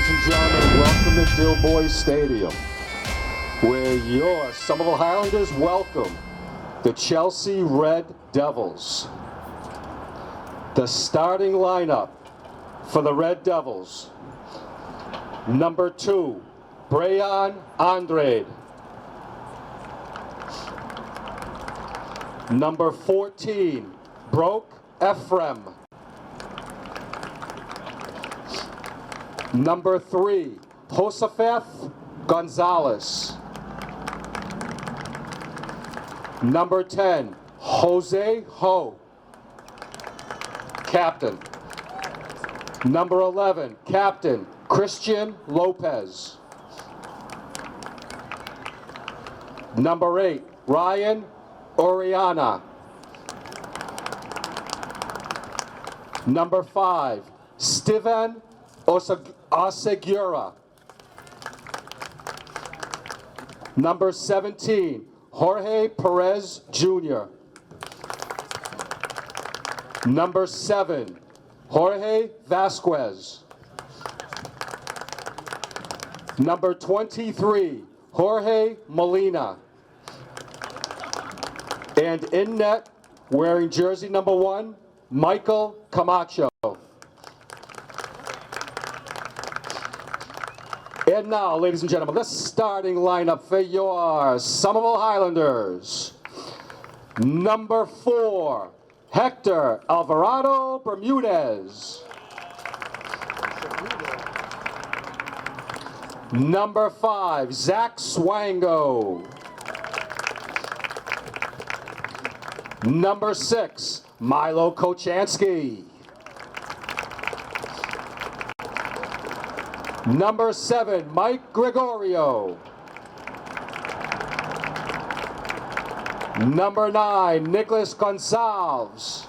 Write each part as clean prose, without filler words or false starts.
ladies and gentlemen, welcome to Dilboy Stadium, where your Somerville Highlanders welcome the Chelsea Red Devils. The starting lineup for the Red Devils: number 2, Brian Andrade. Number 14, Broke Ephraim. Number 3, Josefeth Gonzalez. Number 10, Jose Ho, captain. Number 11, Captain Christian Lopez. Number 8, Ryan Oriana. Number 5, Steven Osegura. Number 17, Jorge Perez Jr. Number 7, Jorge Vasquez. Number 23, Jorge Molina. And in net, wearing jersey number 1, Michael Camacho. And now, ladies and gentlemen, the starting lineup for your Somerville Highlanders. Number 4, Hector Alvarado Bermudez. Number 5, Zach Swango. Number 6, Milo Kochansky. Number 7, Mike Gregorio. Number 9, Nicholas Gonçalves.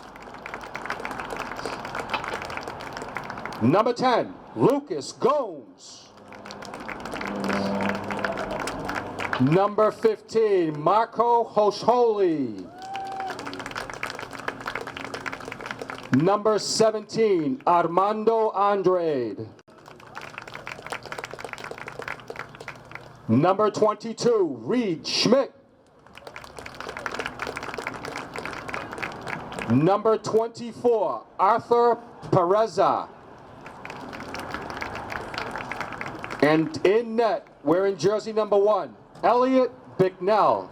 Number 10, Lucas Gomes. Number 15, Marco Hosholi. Number 17, Armando Andrade. Number 22, Reed Schmidt. Number 24, Arthur Pereza. And in net, wearing jersey number 1, Elliot Bicknell.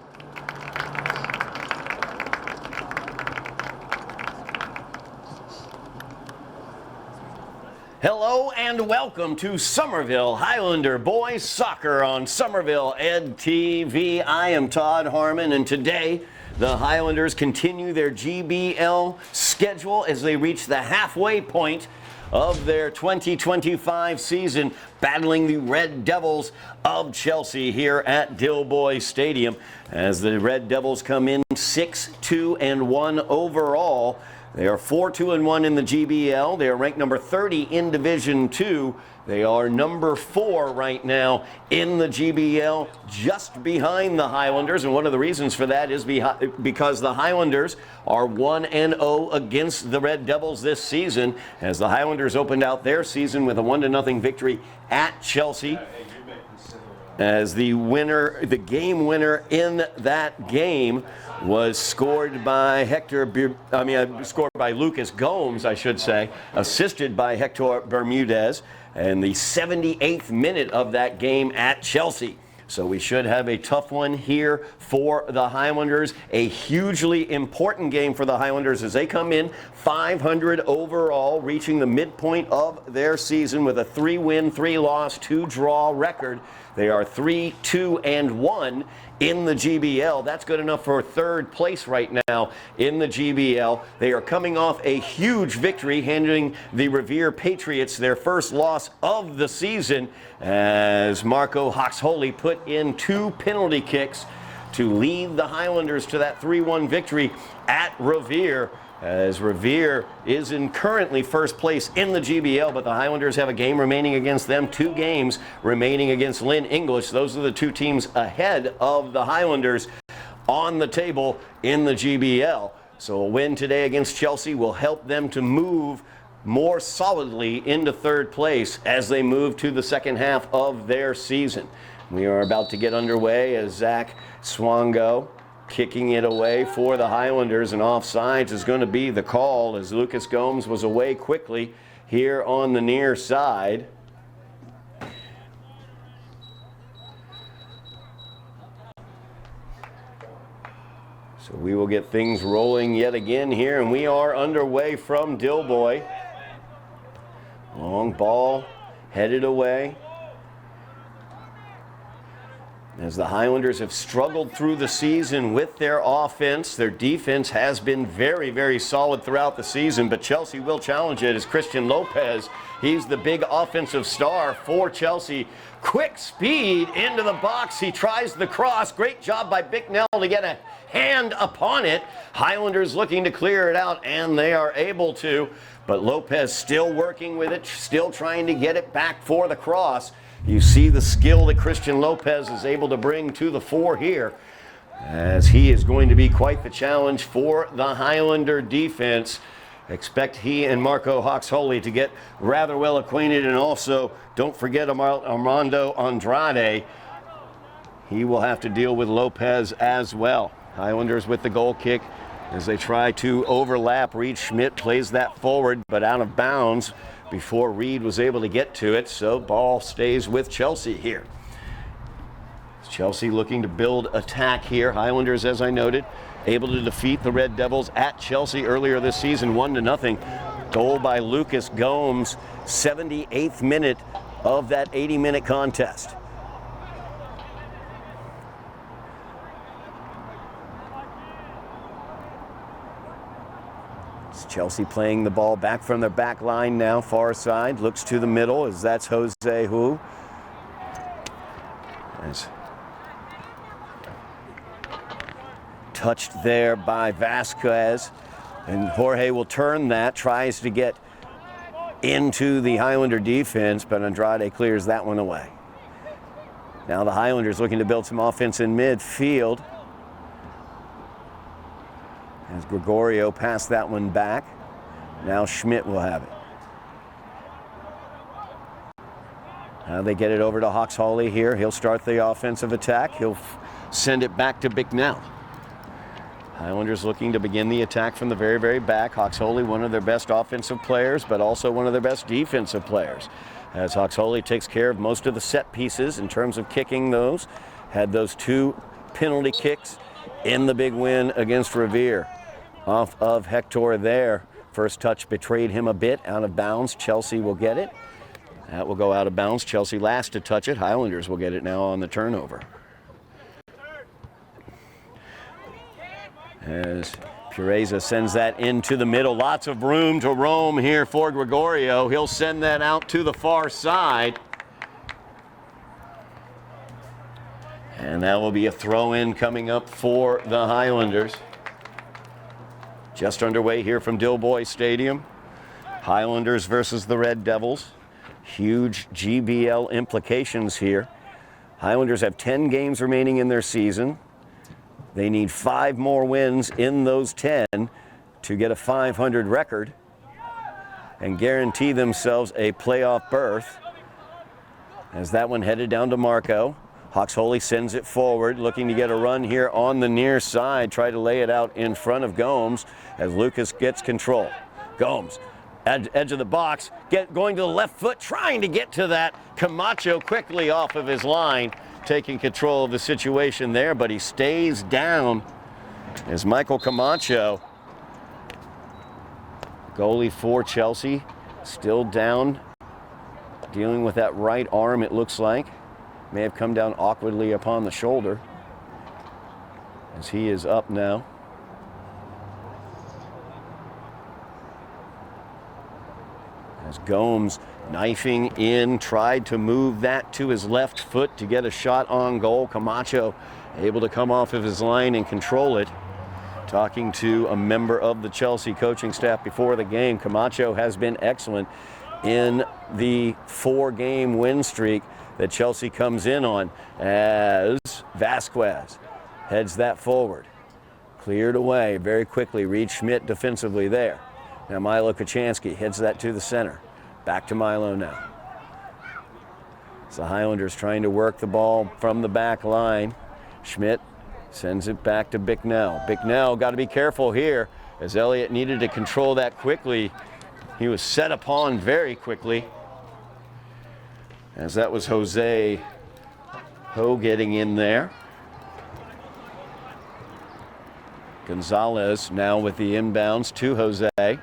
Hello and welcome to Somerville Highlander Boys Soccer on Somerville Ed TV. I am Todd Harmon, and today the Highlanders continue their GBL schedule as they reach the halfway point of their 2025 season, battling the Red Devils of Chelsea here at Dilboy Stadium. As the Red Devils come in 6-2-1 overall. They are 4-2-1 in the GBL. They are ranked number 30 in Division 2. They are number 4 right now in the GBL, just behind the Highlanders. And one of the reasons for that is because the Highlanders are 1-0 against the Red Devils this season, as the Highlanders opened out their season with a 1-0 victory at Chelsea. As the game winner in that game was scored by scored by Lucas Gomes, I should say, assisted by Hector Bermudez, and the 78th minute of that game at Chelsea. So we should have a tough one here for the Highlanders. A hugely important game for the Highlanders as they come in 500 overall, reaching the midpoint of their season with a 3-win, 3-loss, 2-draw record. They are 3-2-1 in the GBL. That's good enough for third place right now in the GBL. They are coming off a huge victory, handing the Revere Patriots their first loss of the season, as Marco Hoxholey put in 2 penalty kicks to lead the Highlanders to that 3-1 victory at Revere, as Revere is in currently first place in the GBL, but the Highlanders have a game remaining against them, 2 games remaining against Lynn English. Those are the 2 teams ahead of the Highlanders on the table in the GBL. So a win today against Chelsea will help them to move more solidly into third place as they move to the second half of their season. We are about to get underway as Zach Swango kicking it away for the Highlanders, and offsides is going to be the call as Lucas Gomes was away quickly here on the near side. So we will get things rolling yet again here, and we are underway from Dilboy. Long ball headed away. As the Highlanders have struggled through the season with their offense, their defense has been very, very solid throughout the season, but Chelsea will challenge it as Christian Lopez. He's the big offensive star for Chelsea. Quick speed into the box. He tries the cross. Great job by Bicknell to get a hand upon it. Highlanders looking to clear it out, and they are able to, but Lopez still working with it, still trying to get it back for the cross. You see the skill that Christian Lopez is able to bring to the fore here, as he is going to be quite the challenge for the Highlander defense. Expect he and Marco Hawks-Holy to get rather well acquainted, and also don't forget Armando Andrade. He will have to deal with Lopez as well. Highlanders with the goal kick as they try to overlap. Reed Schmidt plays that forward, but out of bounds before Reed was able to get to it, so ball stays with Chelsea here. Chelsea looking to build attack here. Highlanders, as I noted, able to defeat the Red Devils at Chelsea earlier this season, 1-0. Goal by Lucas Gomes, 78th minute of that 80-minute contest. Chelsea playing the ball back from their back line now, far side, looks to the middle as that's Jose Hu. As touched there by Vasquez, and Jorge will turn that, tries to get into the Highlander defense, but Andrade clears that one away. Now the Highlanders looking to build some offense in midfield, as Gregorio passed that one back. Now Schmidt will have it. Now they get it over to Hawks-Holy here. He'll start the offensive attack. He'll send it back to Bicknell. Highlanders looking to begin the attack from the very, very back. Hawks-Holy, one of their best offensive players, but also one of their best defensive players. As Hawks-Holy takes care of most of the set pieces in terms of kicking those. Had those 2 penalty kicks in the big win against Revere. Off of Hector there. First touch betrayed him a bit, out of bounds. Chelsea will get it. That will go out of bounds. Chelsea last to touch it. Highlanders will get it now on the turnover. As Pureza sends that into the middle. Lots of room to roam here for Gregorio. He'll send that out to the far side. And that will be a throw-in coming up for the Highlanders. Just underway here from Dilboy Stadium. Highlanders versus the Red Devils. Huge GBL implications here. Highlanders have 10 games remaining in their season. They need 5 more wins in those 10 to get a 500 record and guarantee themselves a playoff berth. As that one headed down to Marco. Hawks-Holy sends it forward, looking to get a run here on the near side. Try to lay it out in front of Gomes as Lucas gets control. Gomes, edge of the box, going to the left foot, trying to get to that. Camacho quickly off of his line, taking control of the situation there, but he stays down as Michael Camacho, goalie for Chelsea, still down, dealing with that right arm, it looks like. May have come down awkwardly upon the shoulder as he is up now. As Gomes knifing in, tried to move that to his left foot to get a shot on goal. Camacho able to come off of his line and control it. Talking to a member of the Chelsea coaching staff before the game, Camacho has been excellent in the 4-game win streak that Chelsea comes in on, as Vasquez heads that forward. Cleared away very quickly. Reed Schmidt defensively there. Now Milo Kachansky heads that to the center. Back to Milo now. So the Highlanders trying to work the ball from the back line. Schmidt sends it back to Bicknell. Bicknell got to be careful here as Elliott needed to control that quickly. He was set upon very quickly, as that was Jose Ho getting in there. Gonzalez now with the inbounds to Jose.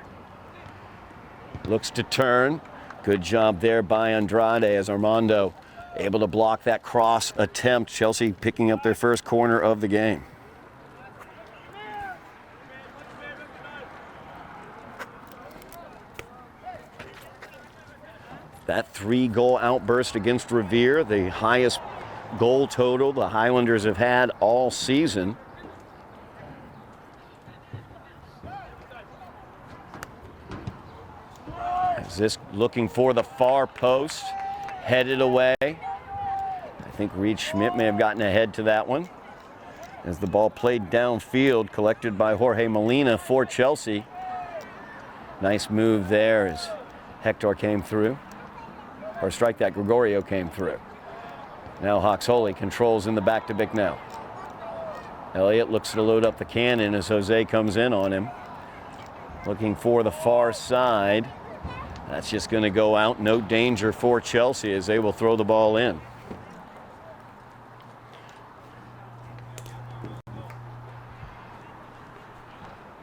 Looks to turn. Good job there by Andrade as Armando able to block that cross attempt. Chelsea picking up their first corner of the game. That 3-goal outburst against Revere, the highest goal total the Highlanders have had all season. As this looking for the far post, headed away. I think Reed Schmidt may have gotten ahead to that one. As the ball played downfield, collected by Jorge Molina for Chelsea. Nice move there as Hector came through. Or strike that, Gregorio came through. Now Hawks Holy controls in the back to Bicknell. Elliott looks to load up the cannon as Jose comes in on him. Looking for the far side. That's just going to go out. No danger for Chelsea as they will throw the ball in.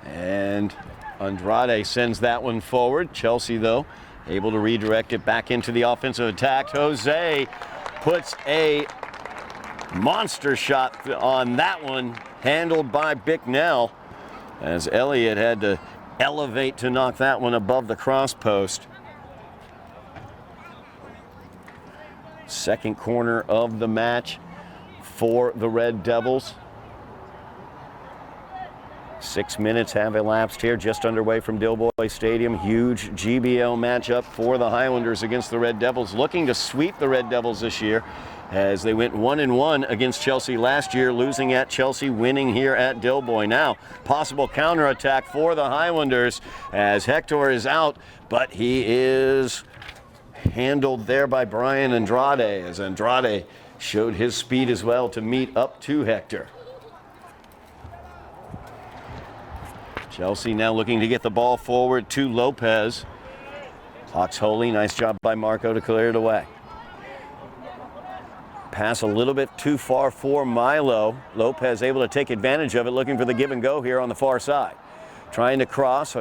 And Andrade sends that one forward. Chelsea, though, able to redirect it back into the offensive attack. Jose puts a monster shot on that one, handled by Bicknell, as Elliott had to elevate to knock that one above the cross post. Second corner of the match for the Red Devils. 6 minutes have elapsed here, just underway from Dilboy Stadium. Huge GBL matchup for the Highlanders against the Red Devils, looking to sweep the Red Devils this year, as they went 1-1 against Chelsea last year, losing at Chelsea, winning here at Dilboy. Now, possible counterattack for the Highlanders as Hector is out, but he is handled there by Brian Andrade, as Andrade showed his speed as well to meet up to Hector. Chelsea now looking to get the ball forward to Lopez. Hawks Holy, nice job by Marco to clear it away. Pass a little bit too far for Milo. Lopez able to take advantage of it, looking for the give and go here on the far side. Trying to cross.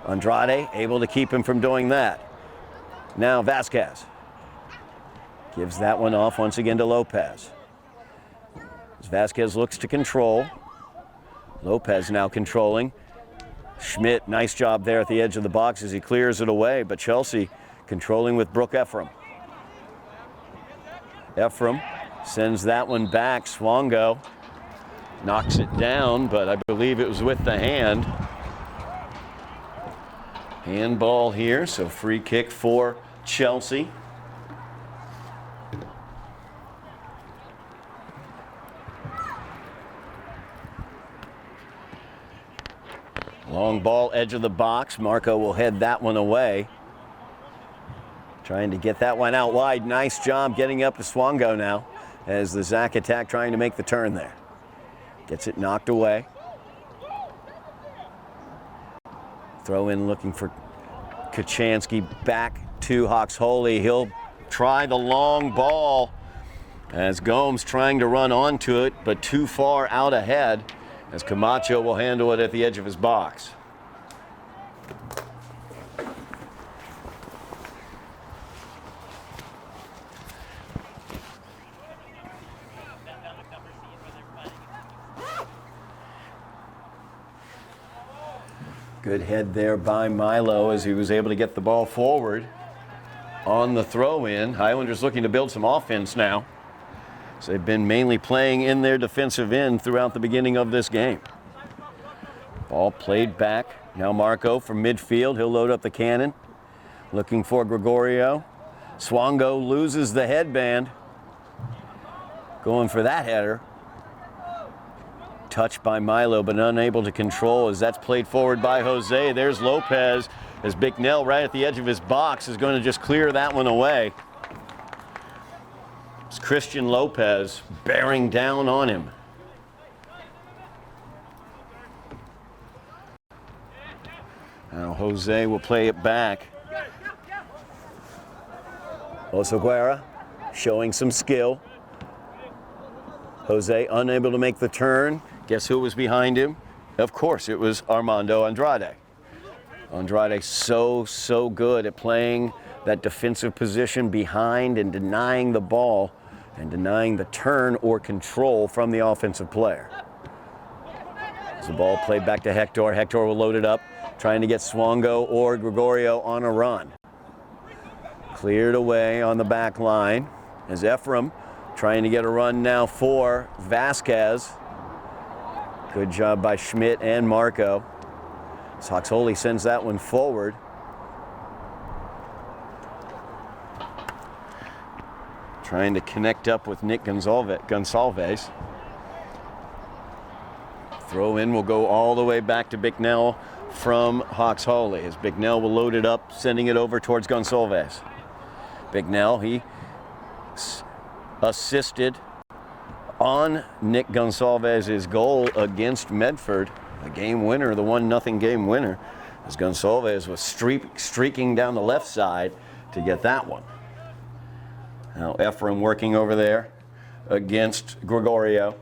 Andrade able to keep him from doing that. Now Vasquez gives that one off once again to Lopez. As Vasquez looks to control. Lopez now controlling. Schmidt, nice job there at the edge of the box as he clears it away, but Chelsea controlling with Brooke Ephraim. Ephraim sends that one back. Swango knocks it down, but I believe it was with the hand. Handball here, so free kick for Chelsea. Long ball, edge of the box. Marco will head that one away. Trying to get that one out wide. Nice job getting up to Swango now as the Zach attack trying to make the turn there. Gets it knocked away. Throw in looking for Kachansky, back to Hawks Holy. He'll try the long ball as Gomes trying to run onto it, but too far out ahead as Camacho will handle it at the edge of his box. Good head there by Milo as he was able to get the ball forward on the throw-in. Highlanders looking to build some offense now. So they've been mainly playing in their defensive end throughout the beginning of this game. Ball played back. Now Marco from midfield. He'll load up the cannon. Looking for Gregorio. Swango loses the headband. Going for that header. Touched by Milo, but unable to control as that's played forward by Jose. There's Lopez as Bicknell right at the edge of his box is going to just clear that one away. It's Christian Lopez bearing down on him. Now Jose will play it back. Oseguera showing some skill. Jose unable to make the turn. Guess who was behind him? Of course, it was Armando Andrade. Andrade so good at playing that defensive position behind and denying the ball and denying the turn or control from the offensive player. As the ball played back to Hector. Hector will load it up, trying to get Swango or Gregorio on a run. Cleared away on the back line as Ephraim trying to get a run now for Vasquez. Good job by Schmidt and Marco. Soxoli sends that one forward. Trying to connect up with Nick Gonsalves. Throw in will go all the way back to Bicknell from Hawks Holly as Bicknell will load it up, sending it over towards Gonsalves. Bicknell, he assisted on Nick Gonsalves' goal against Medford, the game winner, the 1-0 game winner, as Gonsalves was streaking down the left side to get that one. Now Ephraim working over there against Gregorio.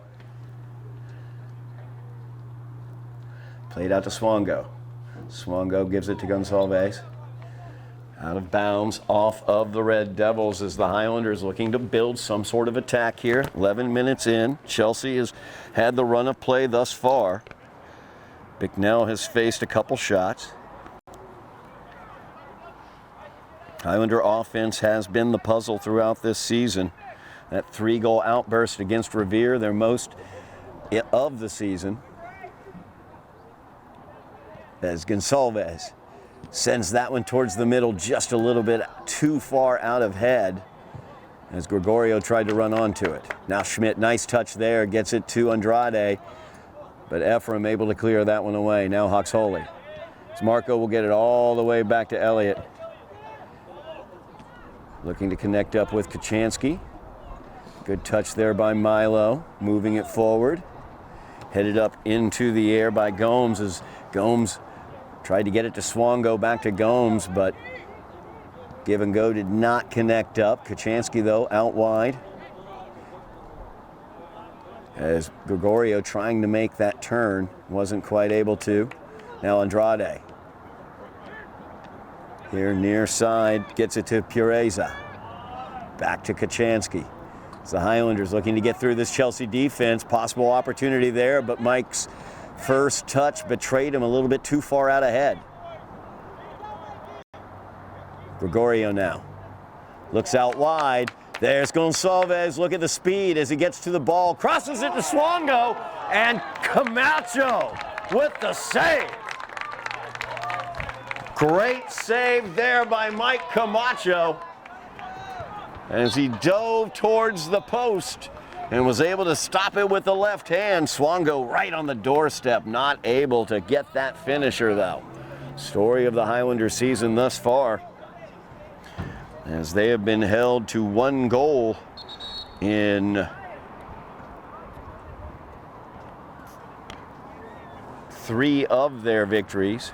Played out to Swango. Swango gives it to Gonsalves. Out of bounds off of the Red Devils as the Highlanders looking to build some sort of attack here. 11 minutes in. Chelsea has had the run of play thus far. Bicknell has faced a couple shots. Highlander offense has been the puzzle throughout this season. That 3-goal outburst against Revere, their most of the season. As Gonsalves sends that one towards the middle just a little bit too far out of head as Gregorio tried to run onto it. Now Schmidt, nice touch there, gets it to Andrade, but Ephraim able to clear that one away. Now Hawks Holy. As Marco will get it all the way back to Elliott. Looking to connect up with Kachansky. Good touch there by Milo, moving it forward. Headed up into the air by Gomes as Gomes tried to get it to Swango, back to Gomes, but Give and Go did not connect up. Kachansky, though, out wide. As Gregorio trying to make that turn, wasn't quite able to. Now Andrade. Here near side, gets it to Pureza. Back to Kachansky. It's the Highlanders looking to get through this Chelsea defense. Possible opportunity there, but Mike's first touch betrayed him a little bit too far out ahead. Gregorio now looks out wide. There's Gonsalves. Look at the speed as he gets to the ball. Crosses it to Swango. And Camacho with the save. Great save there by Mike Camacho as he dove towards the post and was able to stop it with the left hand. Swango right on the doorstep, not able to get that finisher though. Story of the Highlander season thus far, as they have been held to 1 goal in 3 of their victories.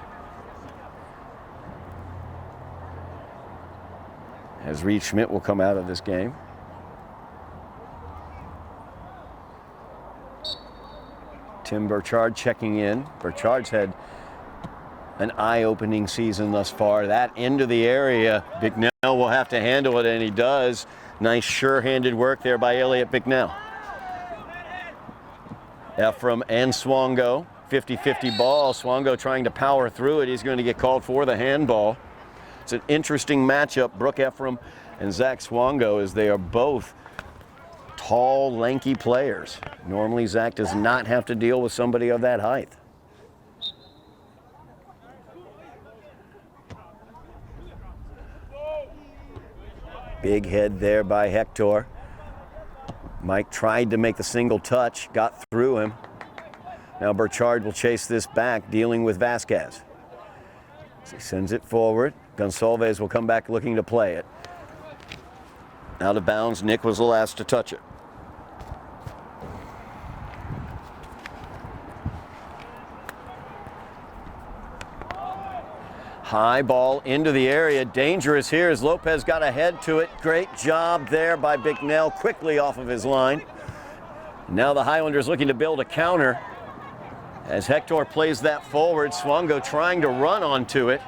As Reed Schmidt will come out of this game. Tim Burchard checking in. Burchard's had an eye-opening season thus far. That into the area, Bicknell will have to handle it, and he does. Nice sure-handed work there by Elliot Bicknell. Ephraim and Swango, 50-50 ball. Swango trying to power through it. He's going to get called for the handball. It's an interesting matchup, Brooke Ephraim and Zach Swango, as they are both tall, lanky players. Normally, Zach does not have to deal with somebody of that height. Big head there by Hector. Mike tried to make the single touch, got through him. Now Burchard will chase this back, dealing with Vasquez. He sends it forward. Gonsalves will come back looking to play it. Out of bounds. Nick was the last to touch it. High ball into the area. Dangerous here as Lopez got ahead to it. Great job there by Bicknell, quickly off of his line. Now the Highlanders looking to build a counter as Hector plays that forward. Swongo trying to run onto it.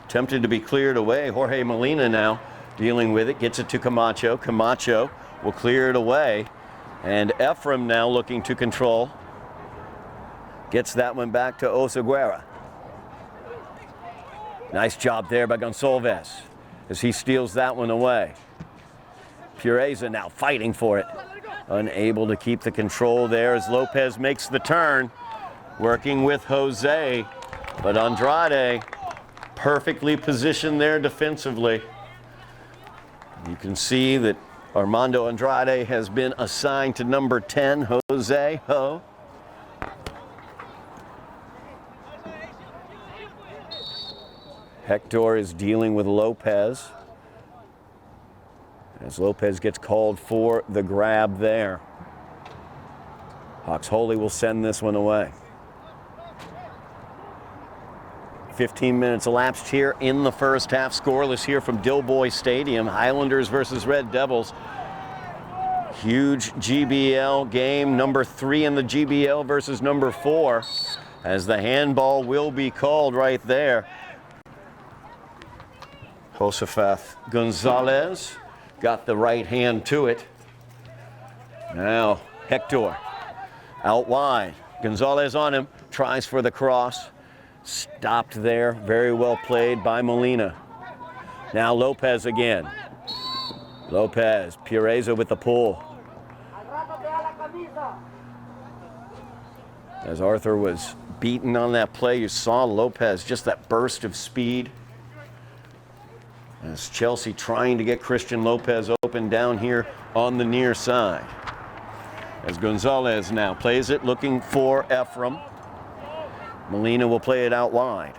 Tempted to be cleared away. Jorge Molina now dealing with it. Gets it to Camacho. Camacho will clear it away. And Ephraim now looking to control. Gets that one back to Oseguera. Nice job there by Gonsalves as he steals that one away. Pureza now fighting for it. Unable to keep the control there as Lopez makes the turn. Working with Jose, but Andrade perfectly positioned there defensively. You can see that Armando Andrade has been assigned to number 10, Jose Ho. Hector is dealing with Lopez as Lopez gets called for the grab there. Hawks Holy will send this one away. 15 minutes elapsed here in the first half. Scoreless here from Dilboy Stadium. Highlanders versus Red Devils. Huge GBL game. Number 3 in the GBL versus number 4. As the handball will be called right there. Josefat Gonzalez got the right hand to it. Now Hector out wide. Gonzalez on him. Tries for the cross. Stopped there. Very well played by Molina. Now Lopez again. Lopez. Pureza with the pull. As Arthur was beaten on that play, you saw Lopez, just that burst of speed. As Chelsea trying to get Christian Lopez open down here on the near side. As Gonzalez now plays it, looking for Ephraim. Molina will play it out wide.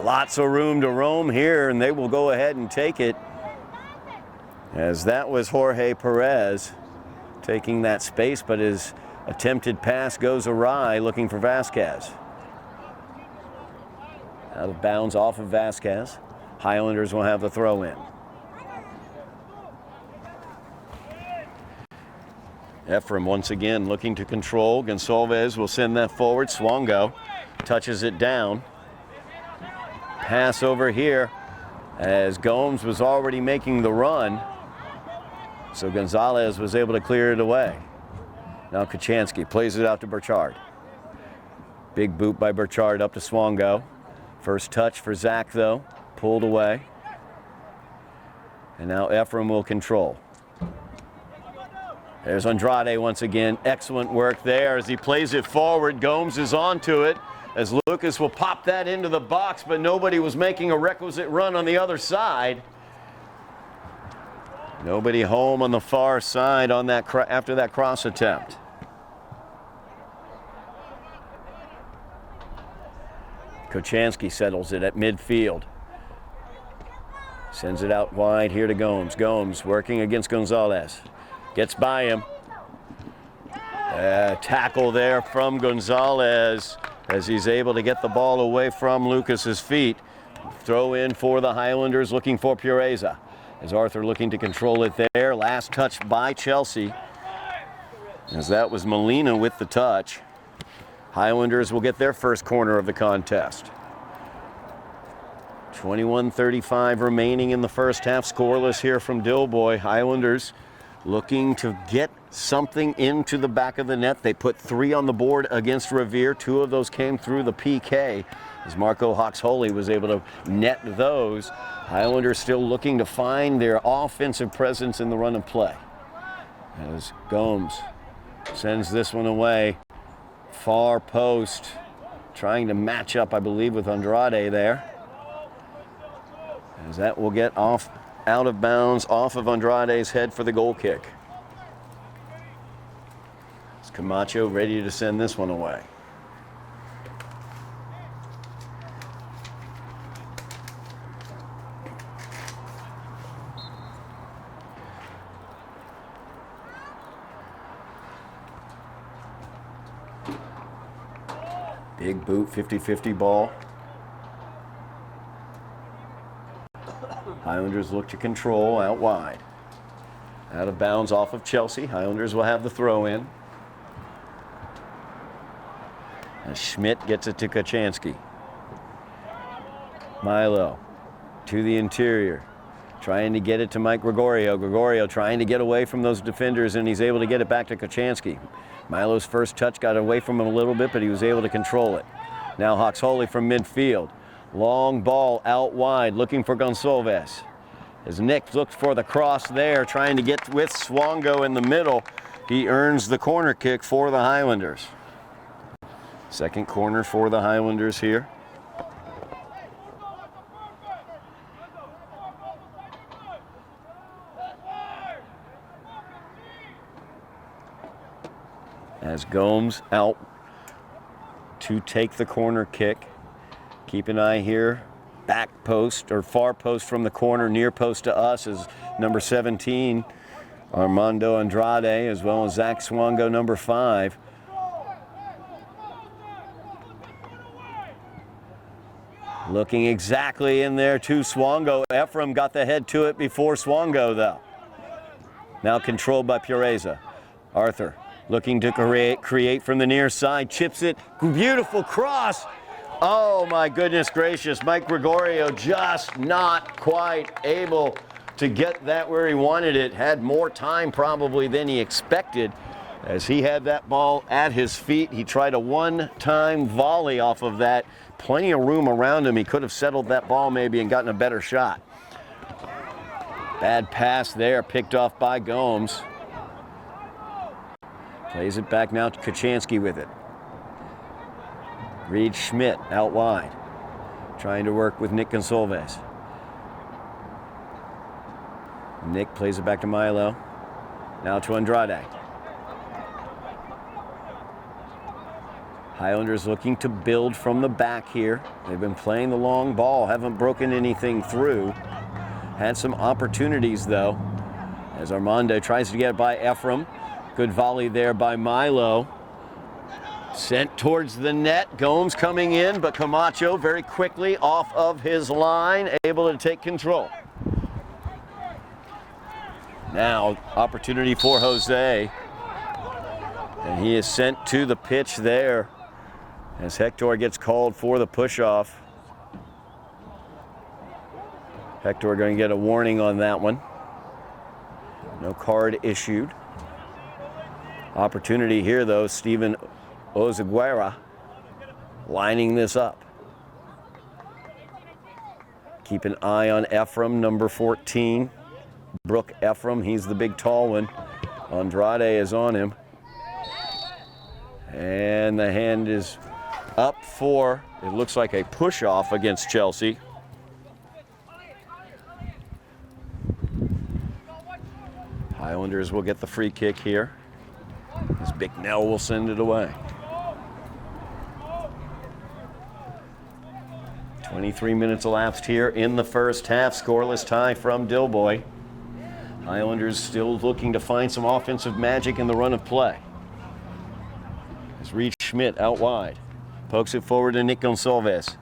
Lots of room to roam here, and they will go ahead and take it. As that was Jorge Perez taking that space, but his attempted pass goes awry, looking for Vasquez. Out of bounds off of Vasquez. Highlanders will have the throw in. Ephraim once again looking to control. Gonsalves will send that forward. Swongo touches it down. Pass over here as Gomes was already making the run. So Gonzalez was able to clear it away. Now Kachansky plays it out to Burchard. Big boot by Burchard up to Swongo. First touch for Zach, though, pulled away. And now Ephraim will control. There's Andrade once again. Excellent work there as he plays it forward. Gomes is onto it as Lucas will pop that into the box, but nobody was making a requisite run on the other side. Nobody home on the far side on that after that cross attempt. Kachansky settles it at midfield. Sends it out wide here to Gomes. Gomes working against Gonzalez. Gets by him. Tackle there from Gonzalez as he's able to get the ball away from Lucas's feet. Throw in for the Highlanders looking for Pureza. As Arthur looking to control it there. Last touch by Chelsea. As that was Molina with the touch. Highlanders will get their first corner of the contest. 21:35 remaining in the first half. Scoreless here from Dilboy. Highlanders looking to get something into the back of the net. They put 3 on the board against Revere. 2 of those came through the PK as Marco Hawks Holy was able to net those. Highlanders still looking to find their offensive presence in the run of play. As Gomes sends this one away. Far post, trying to match up, I believe, with Andrade there. As that will get off, out of bounds, off of Andrade's head for the goal kick. It's Camacho ready to send this one away. Big boot, 50-50 ball. Highlanders look to control out wide. Out of bounds off of Chelsea. Highlanders will have the throw in. And Schmidt gets it to Kochanski. Milo to the interior. Trying to get it to Mike Gregorio. Gregorio trying to get away from those defenders, and he's able to get it back to Kochanski. Milo's first touch got away from him a little bit, but he was able to control it. Now Hawks Holy from midfield. Long ball out wide, looking for Gonçalves. As Nick looked for the cross there, trying to get with Swango in the middle, he earns the corner kick for the Highlanders. Second corner for the Highlanders here. As Gomes out to take the corner kick. Keep an eye here. Back post or far post from the corner, near post to us is number 17, Armando Andrade, as well as Zach Swango, number 5. Looking exactly in there to Swango. Ephraim got the head to it before Swango, though. Now controlled by Pureza. Arthur looking to create from the near side, chips it. Beautiful cross. Oh my goodness gracious, Mike Gregorio just not quite able to get that where he wanted it. Had more time probably than he expected as he had that ball at his feet. He tried a one-time volley off of that. Plenty of room around him. He could have settled that ball maybe and gotten a better shot. Bad pass there, picked off by Gomes. Plays it back now to Kochanski with it. Reed Schmidt out wide, trying to work with Nick Gonçalves. Nick plays it back to Milo. Now to Andrade. Highlanders looking to build from the back here. They've been playing the long ball, haven't broken anything through. Had some opportunities though, as Armando tries to get it by Ephraim. Good volley there by Milo. Sent towards the net. Gomes coming in, but Camacho very quickly off of his line, able to take control. Now, opportunity for Jose. And he is sent to the pitch there as Hector gets called for the push-off. Hector going to get a warning on that one. No card issued. Opportunity here, though. Steven Ozaguera lining this up. Keep an eye on Ephraim, number 14. Brooke Ephraim, he's the big tall one. Andrade is on him. And the hand is up for, it looks like a push-off against Chelsea. Highlanders will get the free kick here, as Big Nell will send it away. 23 minutes elapsed here in the first half. Scoreless tie from Dilboy. Highlanders still looking to find some offensive magic in the run of play. As Reed Schmidt out wide. Pokes it forward to Nick Gonçalves.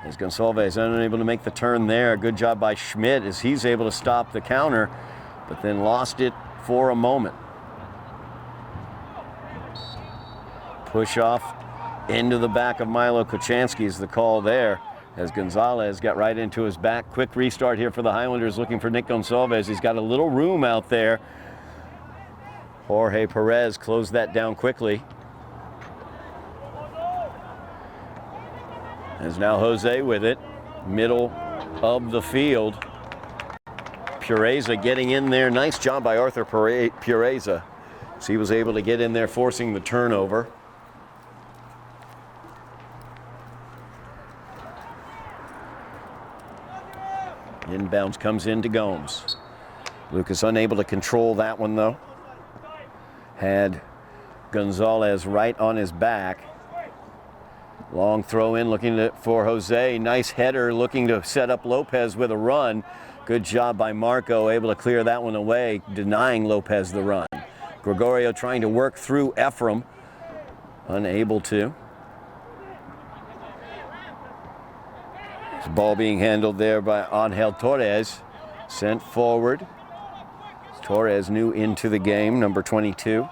As Gonçalves unable to make the turn there. Good job by Schmidt as he's able to stop the counter, but then lost it for a moment. Push off into the back of Milo Kochanski is the call there, as Gonzalez got right into his back. Quick restart here for the Highlanders, looking for Nick Gonçalves. He's got a little room out there. Jorge Perez closed that down quickly. As now Jose with it, middle of the field. Pureza getting in there. Nice job by Arthur Pureza. So he was able to get in there, forcing the turnover. Inbounds comes into Gomes. Lucas unable to control that one though. Had Gonzalez right on his back. Long throw in looking for Jose. Nice header looking to set up Lopez with a run. Good job by Marco, able to clear that one away, denying Lopez the run. Gregorio trying to work through Ephraim. Unable to. Ball being handled there by Angel Torres. Sent forward. Torres new into the game, number 22.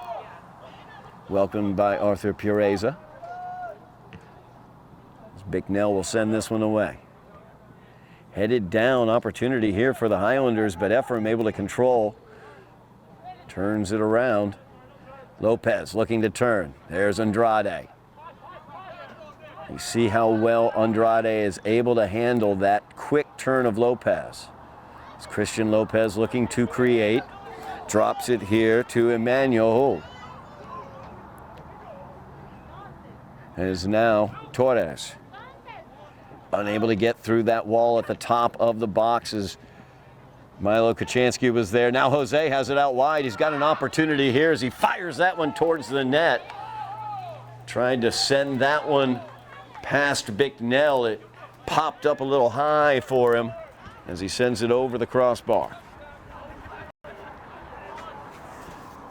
Welcomed by Arthur Pureza. Bicknell will send this one away. Headed down, opportunity here for the Highlanders, but Ephraim able to control. Turns it around. Lopez looking to turn. There's Andrade. You see how well Andrade is able to handle that quick turn of Lopez. It's Christian Lopez looking to create. Drops it here to Emmanuel. Is now Torres. Unable to get through that wall at the top of the box as Milo Kachansky was there. Now Jose has it out wide. He's got an opportunity here as he fires that one towards the net. Trying to send that one past Bicknell. It popped up a little high for him as he sends it over the crossbar.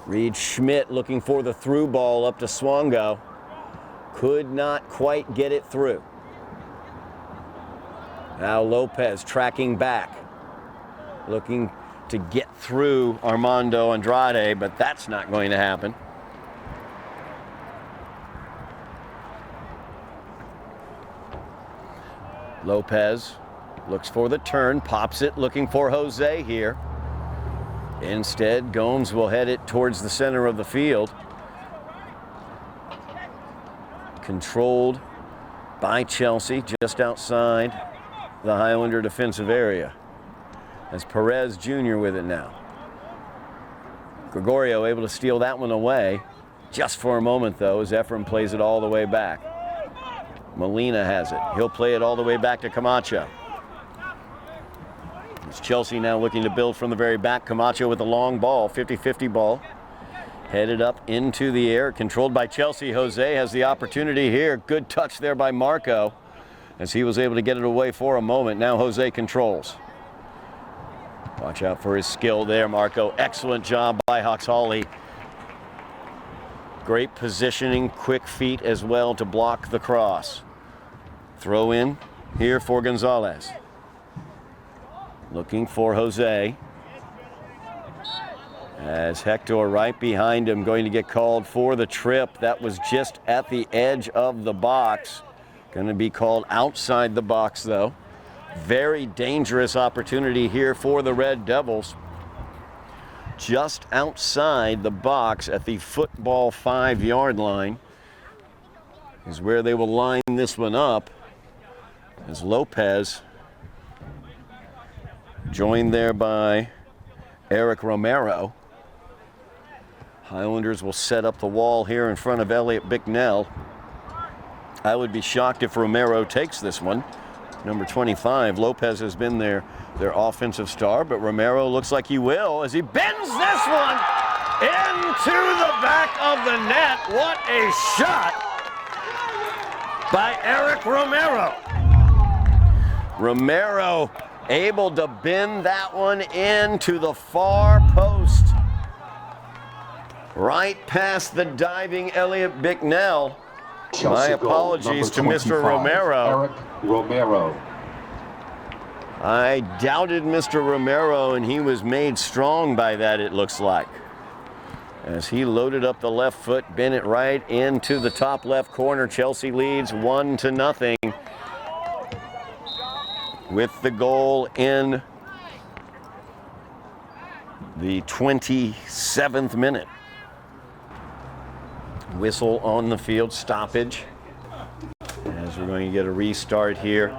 Reed Schmidt looking for the through ball up to Swongo. Could not quite get it through. Now Lopez tracking back, looking to get through Armando Andrade, but that's not going to happen. Lopez looks for the turn, pops it, looking for Jose here. Instead, Gomes will head it towards the center of the field. Controlled by Chelsea, just outside the Highlander defensive area. As Perez Jr. with it now. Gregorio able to steal that one away just for a moment though, as Ephraim plays it all the way back. Molina has it. He'll play it all the way back to Camacho. It's Chelsea now looking to build from the very back. Camacho with a long ball, 50-50 ball. Headed up into the air, controlled by Chelsea. Jose has the opportunity here. Good touch there by Marco as he was able to get it away for a moment. Now Jose controls. Watch out for his skill there, Marco. Excellent job by Hawks-Hawley. Great positioning, quick feet as well to block the cross. Throw in here for Gonzalez. Looking for Jose. As Hector right behind him, going to get called for the trip. That was just at the edge of the box. Going to be called outside the box though. Very dangerous opportunity here for the Red Devils. Just outside the box at the football 5-yard line is where they will line this one up. As Lopez, joined there by Eric Romero. Highlanders will set up the wall here in front of Elliot Bicknell. I would be shocked if Romero takes this one. Number 25, Lopez has been their offensive star, but Romero looks like he will as he bends this one into the back of the net. What a shot by Eric Romero. Romero able to bend that one into the far post. Right past the diving Elliot Bicknell. My apologies to Mr. Romero. Eric Romero. I doubted Mr. Romero, and he was made strong by that, it looks like. As he loaded up the left foot, bent it right into the top left corner. Chelsea leads 1-0 with the goal in the 27th minute. Whistle on the field, stoppage. As we're going to get a restart here,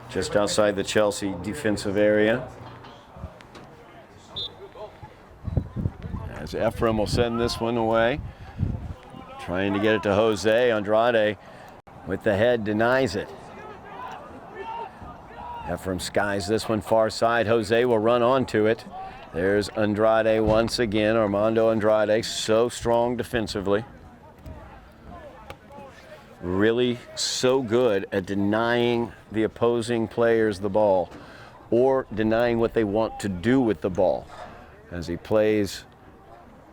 just outside the Chelsea defensive area. As Ephraim will send this one away. Trying to get it to Jose. Andrade with the head denies it. Ephraim skies this one far side. Jose will run onto it. There's Andrade once again. Armando Andrade, so strong defensively. Really so good at denying the opposing players the ball or denying what they want to do with the ball as he plays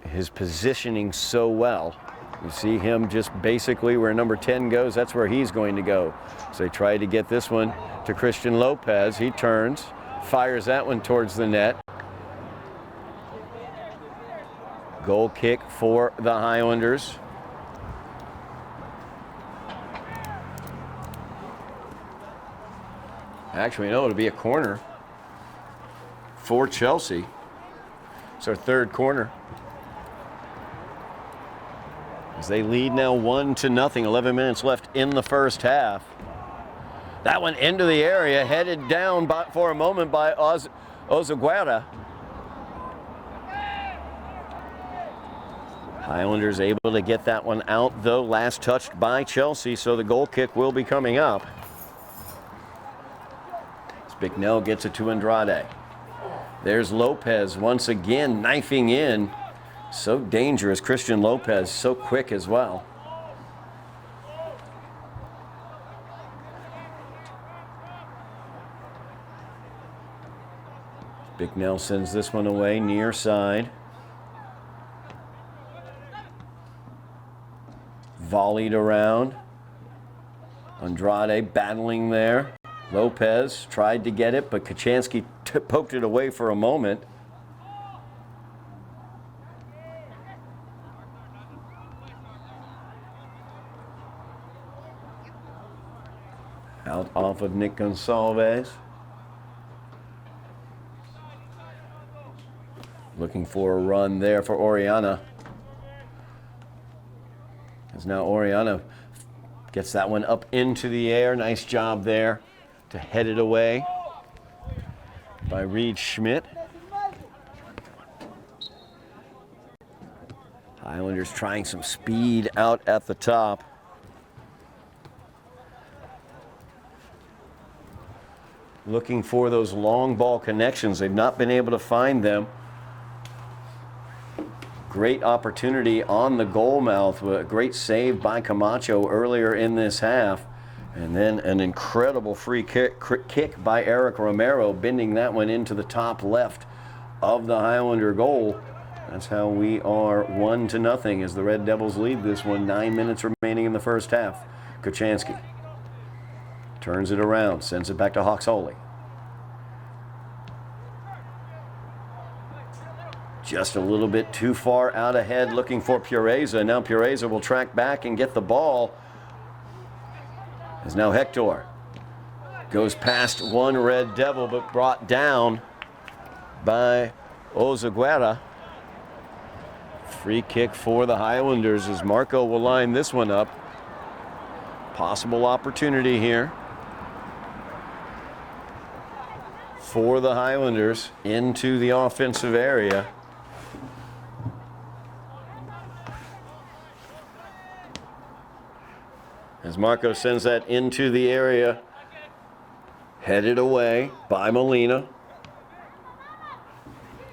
his positioning so well. You see him just basically where number 10 goes, that's where he's going to go. So they try to get this one to Christian Lopez. He turns, fires that one towards the net. Goal kick for the Highlanders. Actually, no, it'll be a corner for Chelsea. It's our third corner. As they lead now 1-0, 11 minutes left in the first half. That one into the area, headed down for a moment by Ozaguera. Highlanders able to get that one out, though, last touched by Chelsea, so the goal kick will be coming up. Bicknell gets it to Andrade. There's Lopez once again knifing in. So dangerous, Christian Lopez, so quick as well. Bicknell sends this one away, near side. Volleyed around. Andrade battling there. Lopez tried to get it, but Kachansky poked it away for a moment. Out off of Nick Gonsalves. Looking for a run there for Oriana. As now Oriana gets that one up into the air. Nice job there to head it away by Reed Schmidt. Highlanders trying some speed out at the top. Looking for those long ball connections. They've not been able to find them. Great opportunity on the goal mouth. A great save by Camacho earlier in this half. And then an incredible free kick by Eric Romero, bending that one into the top left of the Highlander goal. That's how we are 1-0 as the Red Devils lead this one. 9 minutes remaining in the first half. Kachansky turns it around, sends it back to Hawks Holy. Just a little bit too far out ahead, looking for Pureza. Now Pureza will track back and get the ball. As now Hector goes past one Red Devil, but brought down by Ozaguera. Free kick for the Highlanders as Marco will line this one up. Possible opportunity here for the Highlanders into the offensive area. As Marco sends that into the area, headed away by Molina.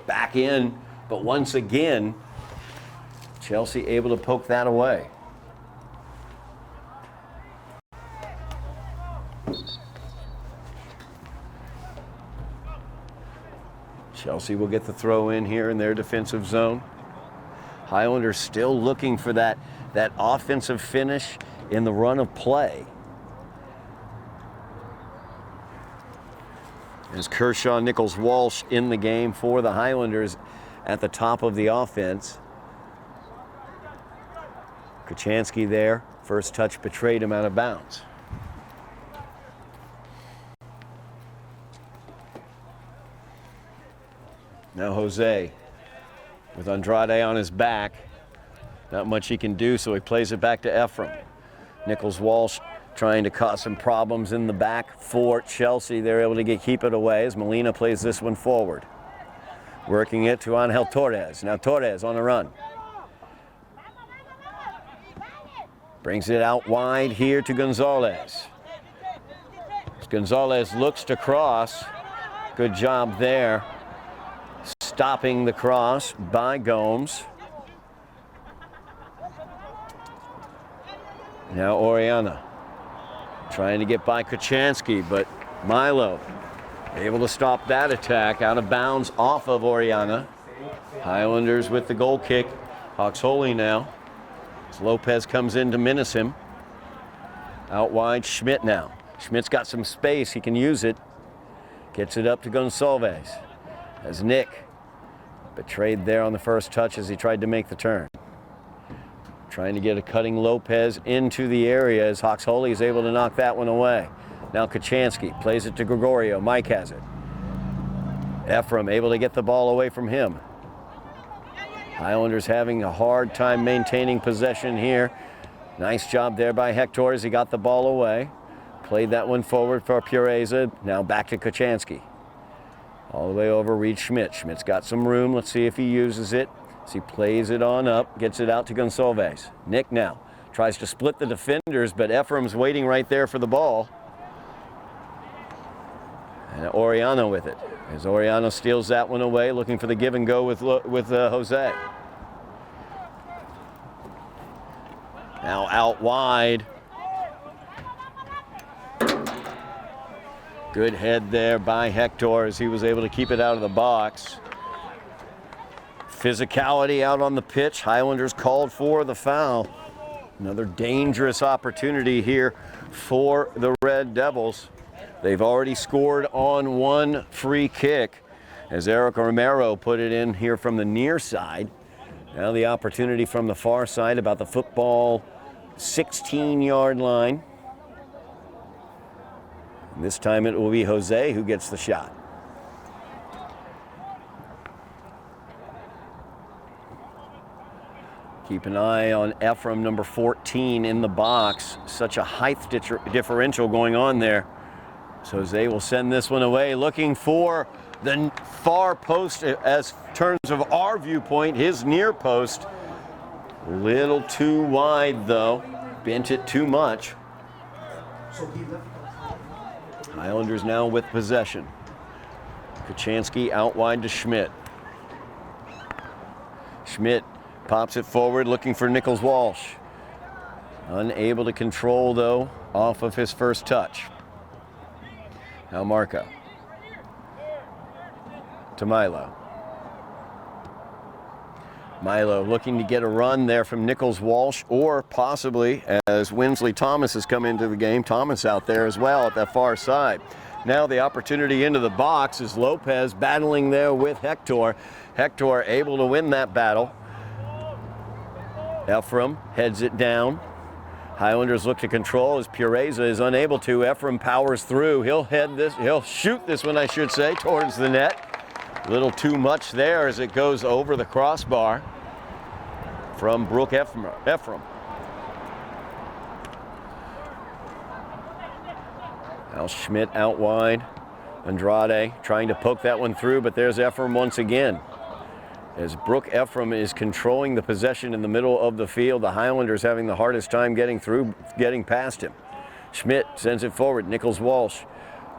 Back in, but once again, Chelsea able to poke that away. Chelsea will get the throw in here in their defensive zone. Highlanders still looking for that offensive finish in the run of play. As Kershaw, Nichols, Walsh in the game for the Highlanders at the top of the offense. Kachansky there, first touch betrayed him out of bounds. Now Jose with Andrade on his back. Not much he can do, so he plays it back to Ephraim. Nichols Walsh trying to cause some problems in the back for Chelsea. They're able to keep it away as Molina plays this one forward. Working it to Angel Torres. Now Torres on the run. Brings it out wide here to Gonzalez. As Gonzalez looks to cross. Good job there. Stopping the cross by Gomes. Now Oriana trying to get by Kachansky, but Milo able to stop that attack out of bounds off of Oriana. Highlanders with the goal kick. Hawks Holy now. As Lopez comes in to menace him. Out wide, Schmidt now. Schmidt's got some space, he can use it. Gets it up to Gonsalves. As Nick betrayed there on the first touch as he tried to make the turn. Trying to get a cutting Lopez into the area as Hoxholey is able to knock that one away. Now Kachansky plays it to Gregorio. Mike has it. Ephraim able to get the ball away from him. Highlanders having a hard time maintaining possession here. Nice job there by Hector as he got the ball away. Played that one forward for Pureza. Now back to Kachansky. All the way over, Reed Schmidt. Schmidt's got some room. Let's see if he uses it. As he plays it on up, gets it out to Gonsalves. Nick now tries to split the defenders, but Ephraim's waiting right there for the ball. And Oriano with it. As Oriano steals that one away, looking for the give and go with Jose. Now out wide. Good head there by Hector as he was able to keep it out of the box. Physicality out on the pitch. Highlanders called for the foul. Another dangerous opportunity here for the Red Devils. They've already scored on one free kick as Eric Romero put it in here from the near side. Now the opportunity from the far side, about the football 16-yard line. And this time it will be Jose who gets the shot. Keep an eye on Ephraim, number 14, in the box. Such a height differential going on there. So Jose will send this one away, looking for the far post as terms of our viewpoint, his near post. A little too wide though, bent it too much. Highlanders now with possession. Kachansky out wide to Schmidt. Schmidt pops it forward, looking for Nichols Walsh. Unable to control though, off of his first touch. Now Marco. To Milo. Milo looking to get a run there from Nichols Walsh, or possibly, as Winsley Thomas has come into the game, Thomas out there as well at that far side. Now the opportunity into the box is Lopez battling there with Hector. Hector able to win that battle. Ephraim heads it down. Highlanders look to control as Pureza is unable to. Ephraim powers through. He'll shoot this one, I should say, towards the net. A little too much there as it goes over the crossbar from Brooke Ephraim. Now Schmidt out wide. Andrade trying to poke that one through, but there's Ephraim once again. As Brooke Ephraim is controlling the possession in the middle of the field, the Highlanders having the hardest time getting past him. Schmidt sends it forward. Nichols Walsh,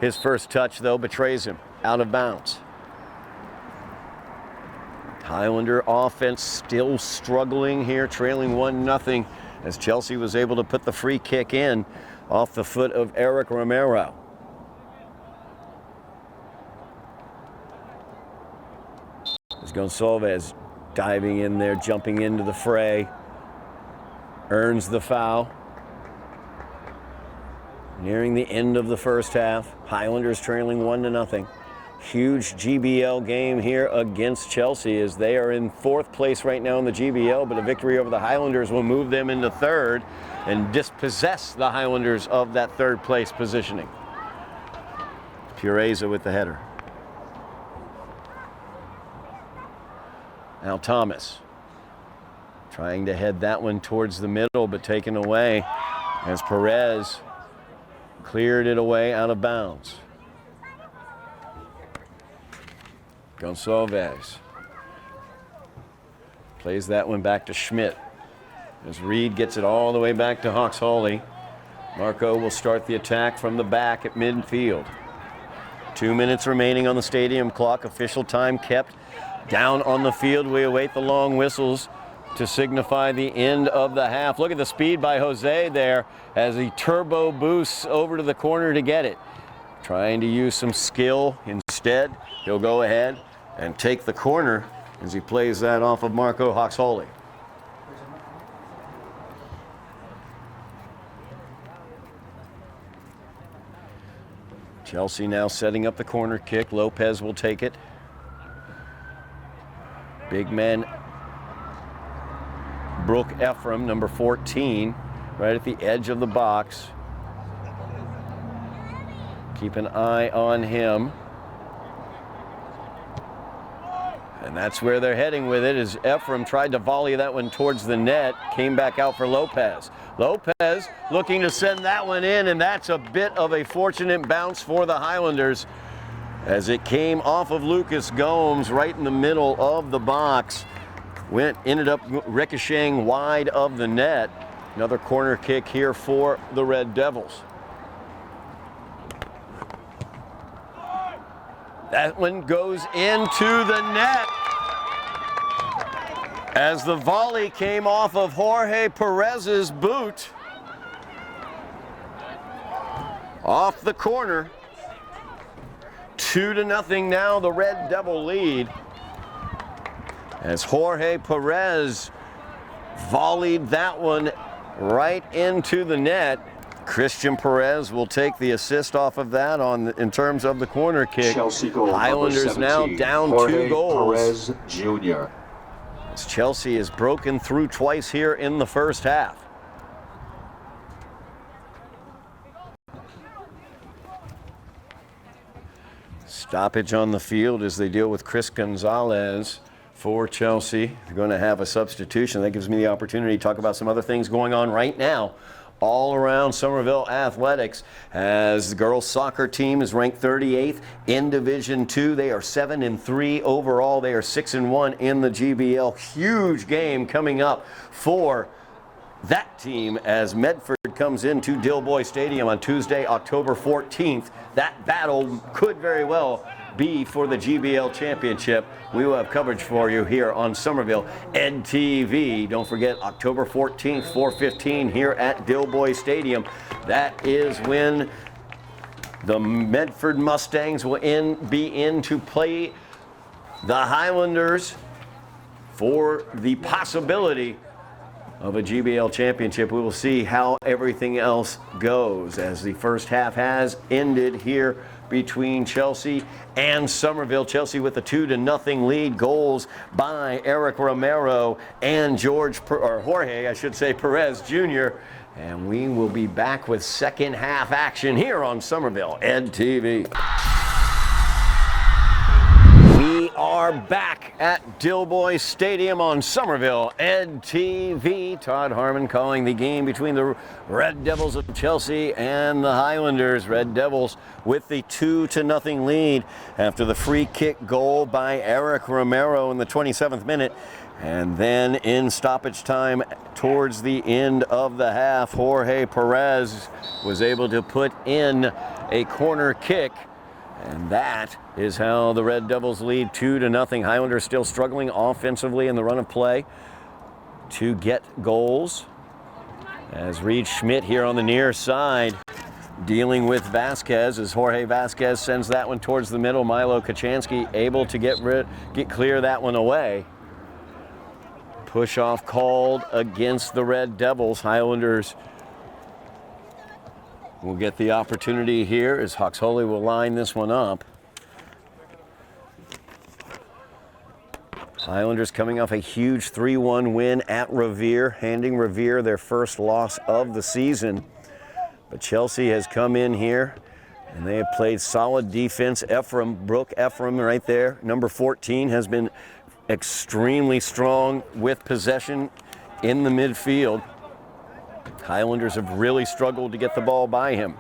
his first touch though betrays him, out of bounds. Highlander offense still struggling here, trailing 1-0 as Chelsea was able to put the free kick in off the foot of Eric Romero. As Gonsalves diving in there, jumping into the fray, earns the foul. Nearing the end of the first half, Highlanders trailing 1-0. Huge GBL game here against Chelsea as they are in 4th place right now in the GBL, but a victory over the Highlanders will move them into 3rd and dispossess the Highlanders of that 3rd place positioning. Pureza with the header. Now Thomas trying to head that one towards the middle, but taken away as Perez cleared it away out of bounds. Gonsalves plays that one back to Schmidt as Reed gets it all the way back to Hoxholey. Marco will start the attack from the back at midfield. 2 minutes remaining on the stadium clock. Official time kept. Down on the field, we await the long whistles to signify the end of the half. Look at the speed by Jose there as he turbo boosts over to the corner to get it. Trying to use some skill instead. He'll go ahead and take the corner as he plays that off of Marco Hoxholey. Chelsea now setting up the corner kick. Lopez will take it. Big man Brooke Ephraim, number 14, right at the edge of the box. Keep an eye on him. And that's where they're heading with it, as Ephraim tried to volley that one towards the net, came back out for Lopez. Lopez looking to send that one in, and that's a bit of a fortunate bounce for the Highlanders, as it came off of Lucas Gomes right in the middle of the box. Ended up ricocheting wide of the net. Another corner kick here for the Red Devils. That one goes into the net, as the volley came off of Jorge Perez's boot. Off the corner. 2-0 now, the Red Devil lead, as Jorge Perez volleyed that one right into the net. Christian Perez will take the assist off of that in terms of the corner kick. Chelsea goal, Highlanders now down Jorge 2 goals. Perez Jr. As Chelsea has broken through twice here in the first half. Stoppage on the field as they deal with Chris Gonzalez for Chelsea. They're going to have a substitution. That gives me the opportunity to talk about some other things going on right now all around Somerville Athletics, as the girls soccer team is ranked 38th in Division II. They are 7-3 overall. They are 6-1 in the GBL. Huge game coming up for that team as Medford comes into Dilboy Stadium on Tuesday, October 14th. That battle could very well be for the GBL championship. We will have coverage for you here on Somerville EdTV. Don't forget, October 14th, 4:15 here at Dilboy Stadium. That is when the Medford Mustangs will be in to play the Highlanders for the possibility of a GBL championship. We will see how everything else goes, as the first half has ended here between Chelsea and Somerville. Chelsea with a 2-0 lead. Goals by Eric Romero and Jorge, I should say, Perez Jr. And we will be back with second half action here on Somerville EdTV. We are back at Dilboy Stadium on Somerville EdTV. Todd Harmon calling the game between the Red Devils of Chelsea and the Highlanders. Red Devils with the 2-0 lead after the free kick goal by Eric Romero in the 27th minute. And then in stoppage time towards the end of the half, Jorge Perez was able to put in a corner kick. And that is how the Red Devils lead 2-0. Highlanders still struggling offensively in the run of play to get goals, as Reed Schmidt here on the near side dealing with Vasquez, as Jorge Vasquez sends that one towards the middle. Milo Kachansky able to get clear that one away. Push off called against the Red Devils. Highlanders will get the opportunity here as Huxley will line this one up. Highlanders coming off a huge 3-1 win at Revere, handing Revere their first loss of the season. But Chelsea has come in here and they have played solid defense. Brooke Ephraim right there, number 14, has been extremely strong with possession in the midfield. Highlanders have really struggled to get the ball by him.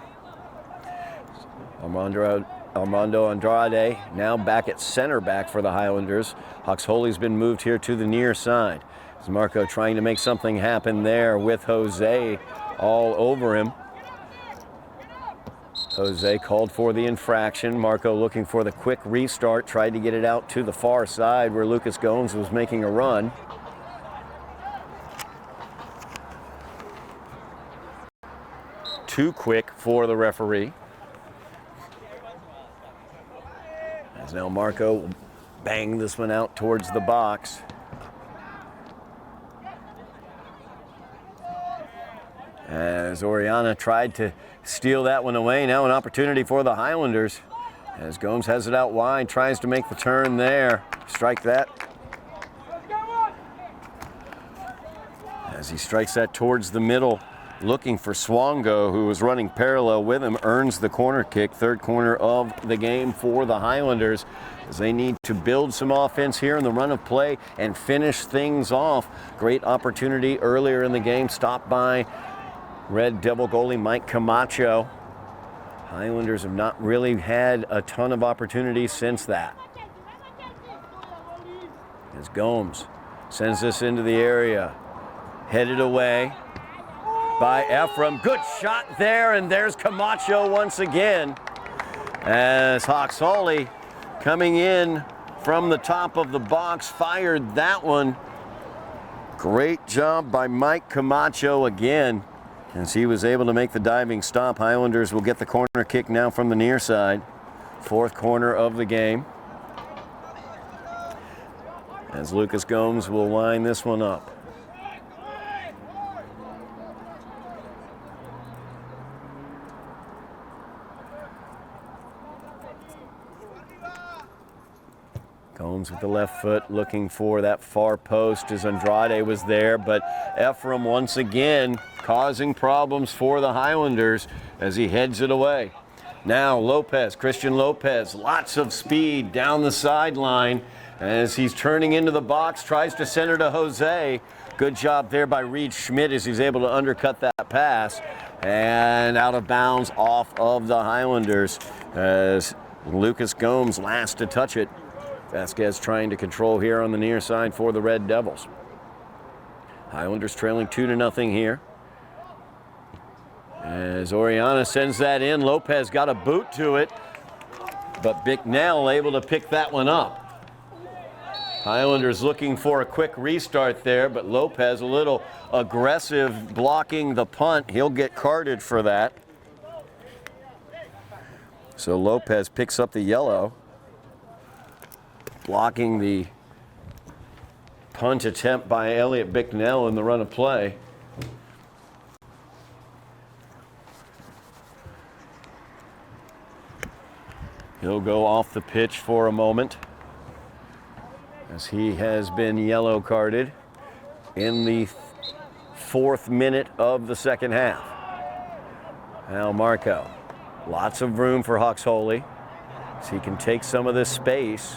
Armando Andrade now back at center back for the Highlanders. Huxley's been moved here to the near side. As Marco trying to make something happen there with Jose all over him. Jose called for the infraction. Marco looking for the quick restart, tried to get it out to the far side where Lucas Gomes was making a run. Too quick for the referee. As now Marco banged this one out towards the box. As Oriana tried to steal that one away. Now an opportunity for the Highlanders. As Gomes has it out wide, tries to make the turn there. Strike that. As he strikes that towards the middle, looking for Swongo, who was running parallel with him, earns the corner kick. Third corner of the game for the Highlanders, as they need to build some offense here in the run of play and finish things off. Great opportunity earlier in the game, stopped by Red Devil goalie Mike Camacho. Highlanders have not really had a ton of opportunities since that. As Gomes sends this into the area, headed away by Ephraim. Good shot there, and there's Camacho once again. As Hoxhalley, coming in from the top of the box, fired that one. Great job by Mike Camacho again, as he was able to make the diving stop. Highlanders will get the corner kick now from the near side. Fourth corner of the game. As Lucas Gomes will line this one up. Gomes with the left foot looking for that far post as Andrade was there, but Ephraim once again causing problems for the Highlanders as he heads it away. Now Lopez, Christian Lopez, lots of speed down the sideline as he's turning into the box, tries to center to Jose. Good job there by Reed Schmidt as he's able to undercut that pass, and out of bounds off of the Highlanders as Lucas Gomes last to touch it. Vasquez trying to control here on the near side for the Red Devils. Highlanders trailing 2-0 here. As Oriana sends that in, Lopez got a boot to it, but Bicknell able to pick that one up. Highlanders looking for a quick restart there, but Lopez a little aggressive blocking the punt. He'll get carded for that. So Lopez picks up the yellow, blocking the punt attempt by Elliot Bicknell in the run of play. He'll go off the pitch for a moment, as he has been yellow carded in the 4th minute of the second half. Now Marco, lots of room for Hoxhalley, so he can take some of this space.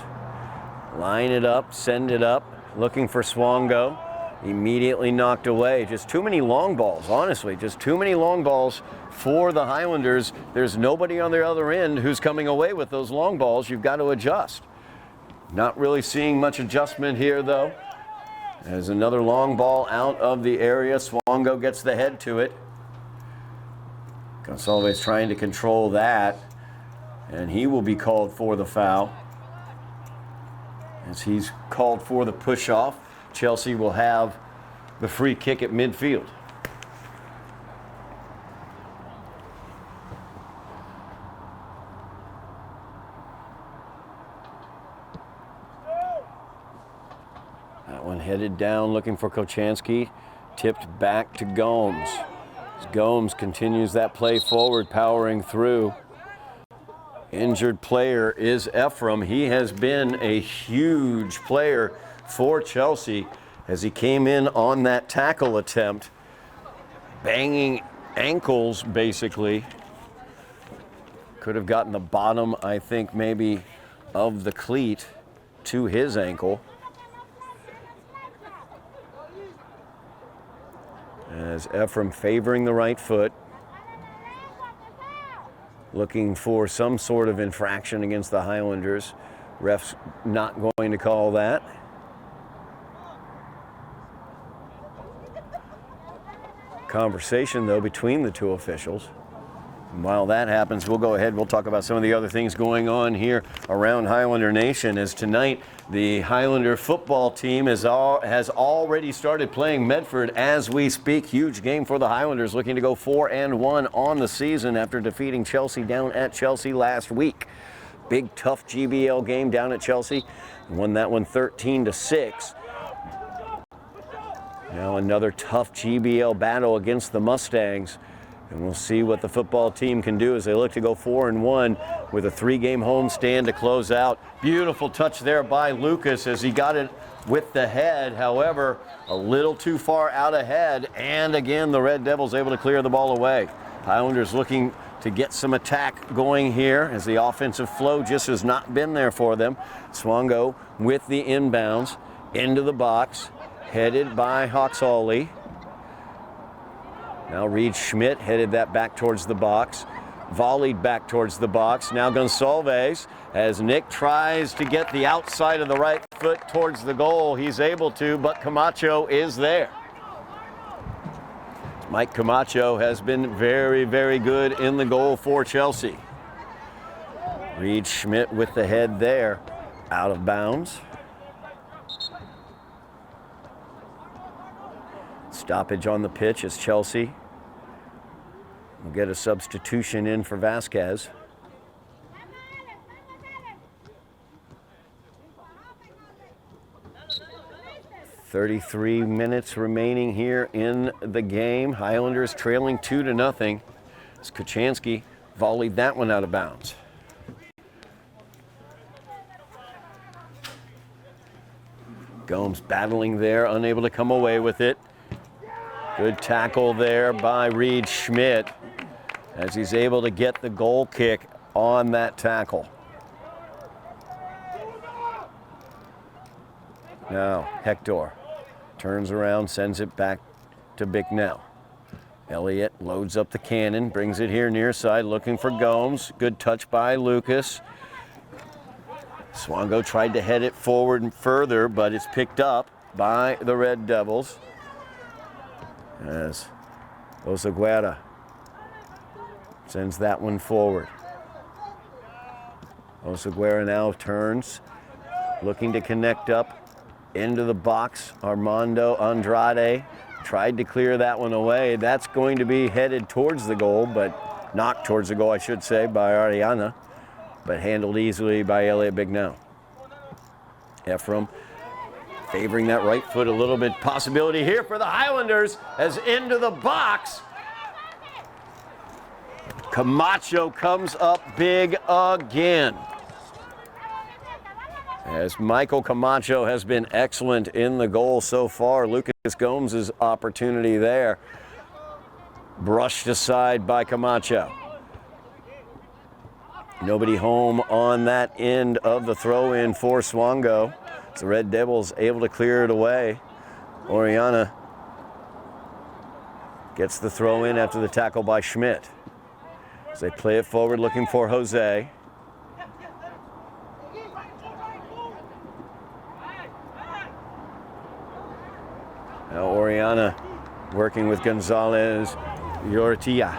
Line it up, send it up, looking for Swongo. Immediately knocked away. Just too many long balls, honestly. Just too many long balls for the Highlanders. There's nobody on the other end who's coming away with those long balls. You've got to adjust. Not really seeing much adjustment here, though. As another long ball out of the area. Swongo gets the head to it. Gonsalves trying to control that, and he will be called for the foul. As he's called for the push-off, Chelsea will have the free kick at midfield. That one headed down, looking for Kochanski. Tipped back to Gomes. As Gomes continues that play forward, powering through. Injured player is Ephraim. He has been a huge player for Chelsea as he came in on that tackle attempt, banging ankles basically. Could have gotten the bottom, I think, maybe of the cleat to his ankle. As Ephraim favoring the right foot, looking for some sort of infraction against the Highlanders. Ref's not going to call that. Conversation, though, between the two officials. And while that happens, we'll go ahead. We'll talk about some of the other things going on here around Highlander Nation. As tonight, the Highlander football team has already started playing Medford as we speak. Huge game for the Highlanders, looking to go 4-1 on the season after defeating Chelsea down at Chelsea last week. Big, tough GBL game down at Chelsea. Won that one 13-6. Now another tough GBL battle against the Mustangs. And we'll see what the football team can do as they look to go 4-1 with a 3-game homestand to close out. Beautiful touch there by Lucas as he got it with the head. However, a little too far out ahead. And again, the Red Devils able to clear the ball away. Highlanders looking to get some attack going here as the offensive flow just has not been there for them. Swango with the inbounds into the box, headed by Hawkshawley. Now Reed Schmidt headed that back towards the box, volleyed back towards the box. Now Gonsalves as Nick tries to get the outside of the right foot towards the goal. He's able to, but Camacho is there. Mike Camacho has been very, very good in the goal for Chelsea. Reed Schmidt with the head there, out of bounds. Stoppage on the pitch as Chelsea will get a substitution in for Vasquez. "33 minutes remaining here in the game. Highlanders trailing 2-0. As Kuchansky volleyed that one out of bounds. Gomes battling there, unable to come away with it. Good tackle there by Reed Schmidt as he's able to get the goal kick on that tackle. Now Hector turns around, sends it back to Bicknell. Elliott loads up the cannon, brings it here near side, looking for Gomes. Good touch by Lucas. Swango tried to head it forward and further, but it's picked up by the Red Devils. As Osaguera sends that one forward. Osaguera now turns, looking to connect up into the box. Armando Andrade tried to clear that one away. That's going to be headed towards the goal, but knocked towards the goal, I should say, by Ariana, but handled easily by Elliott Bignell. Ephraim favoring that right foot a little bit. Possibility here for the Highlanders as into the box. Camacho comes up big again. As Michael Camacho has been excellent in the goal so far. Lucas Gomes' opportunity there brushed aside by Camacho. Nobody home on that end of the throw-in for Swango. The Red Devils able to clear it away. Oriana gets the throw in after the tackle by Schmidt. As they play it forward looking for Jose. Now Oriana working with Gonzalez Yortia.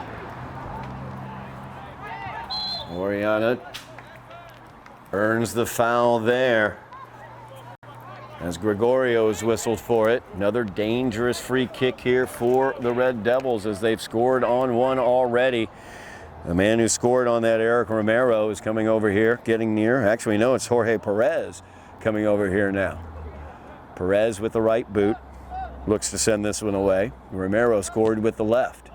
Oriana earns the foul there as Gregorio is whistled for it. Another dangerous free kick here for the Red Devils as they've scored on one already. The man who scored on that, Eric Romero, is coming over here, getting near. Actually, no, it's Jorge Perez coming over here now. Perez with the right boot, looks to send this one away. Romero scored with the left.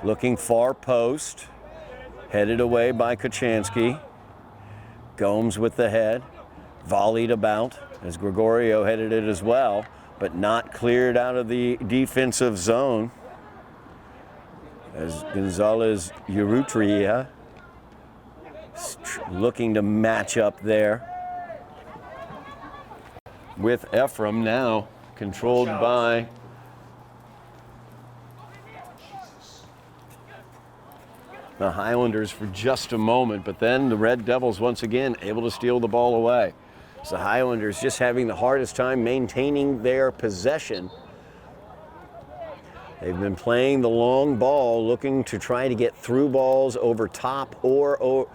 Looking far post, headed away by Kuchansky. Gomes with the head, volleyed about as Gregorio headed it as well, but not cleared out of the defensive zone. As Gonzalez Urutria looking to match up there with Ephraim, now controlled by the Highlanders for just a moment, but then the Red Devils once again able to steal the ball away. So the Highlanders just having the hardest time maintaining their possession. They've been playing the long ball, looking to try to get through balls over top or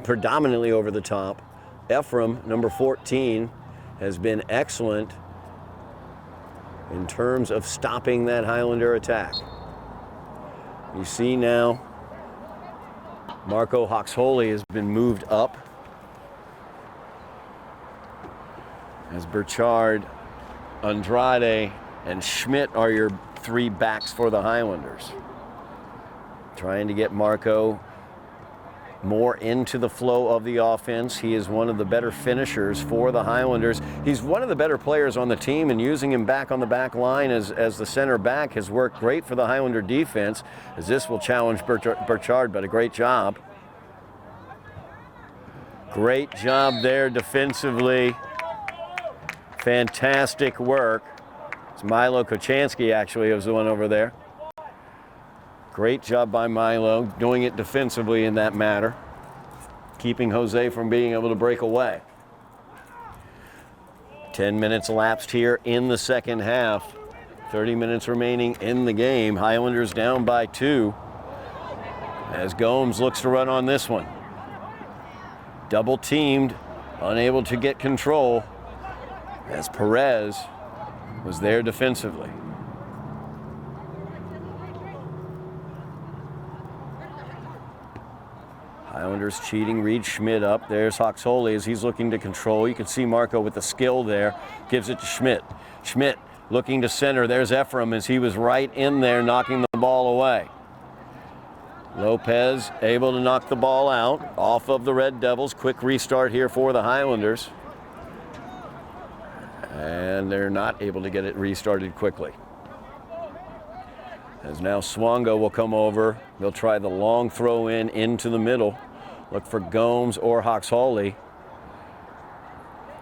predominantly over the top. Ephraim, number 14, has been excellent in terms of stopping that Highlander attack. You see now Marco Hawkshawley has been moved up as Burchard Andrade and Schmidt are your 3 backs for the Highlanders. Trying to get Marco more into the flow of the offense. He is one of the better finishers for the Highlanders. He's one of the better players on the team, and using him back on the back line as the center back has worked great for the Highlander defense, as this will challenge Burchard, but a great job. Great job there defensively. Fantastic work. It's Milo Kochanski actually was the one over there. Great job by Milo, doing it defensively in that matter, keeping Jose from being able to break away. 10 minutes elapsed here in the second half. 30 minutes remaining in the game. Highlanders down by 2 as Gomes looks to run on this one. Double teamed, unable to get control as Perez was there defensively. Highlanders cheating, Reed Schmidt up. There's Hoxholey as he's looking to control. You can see Marco with the skill there. Gives it to Schmidt. Schmidt looking to center. There's Ephraim as he was right in there knocking the ball away. Lopez able to knock the ball out off of the Red Devils. Quick restart here for the Highlanders. And they're not able to get it restarted quickly. As now Swango will come over. They'll try the long throw in into the middle. Look for Gomes or Hoxholey.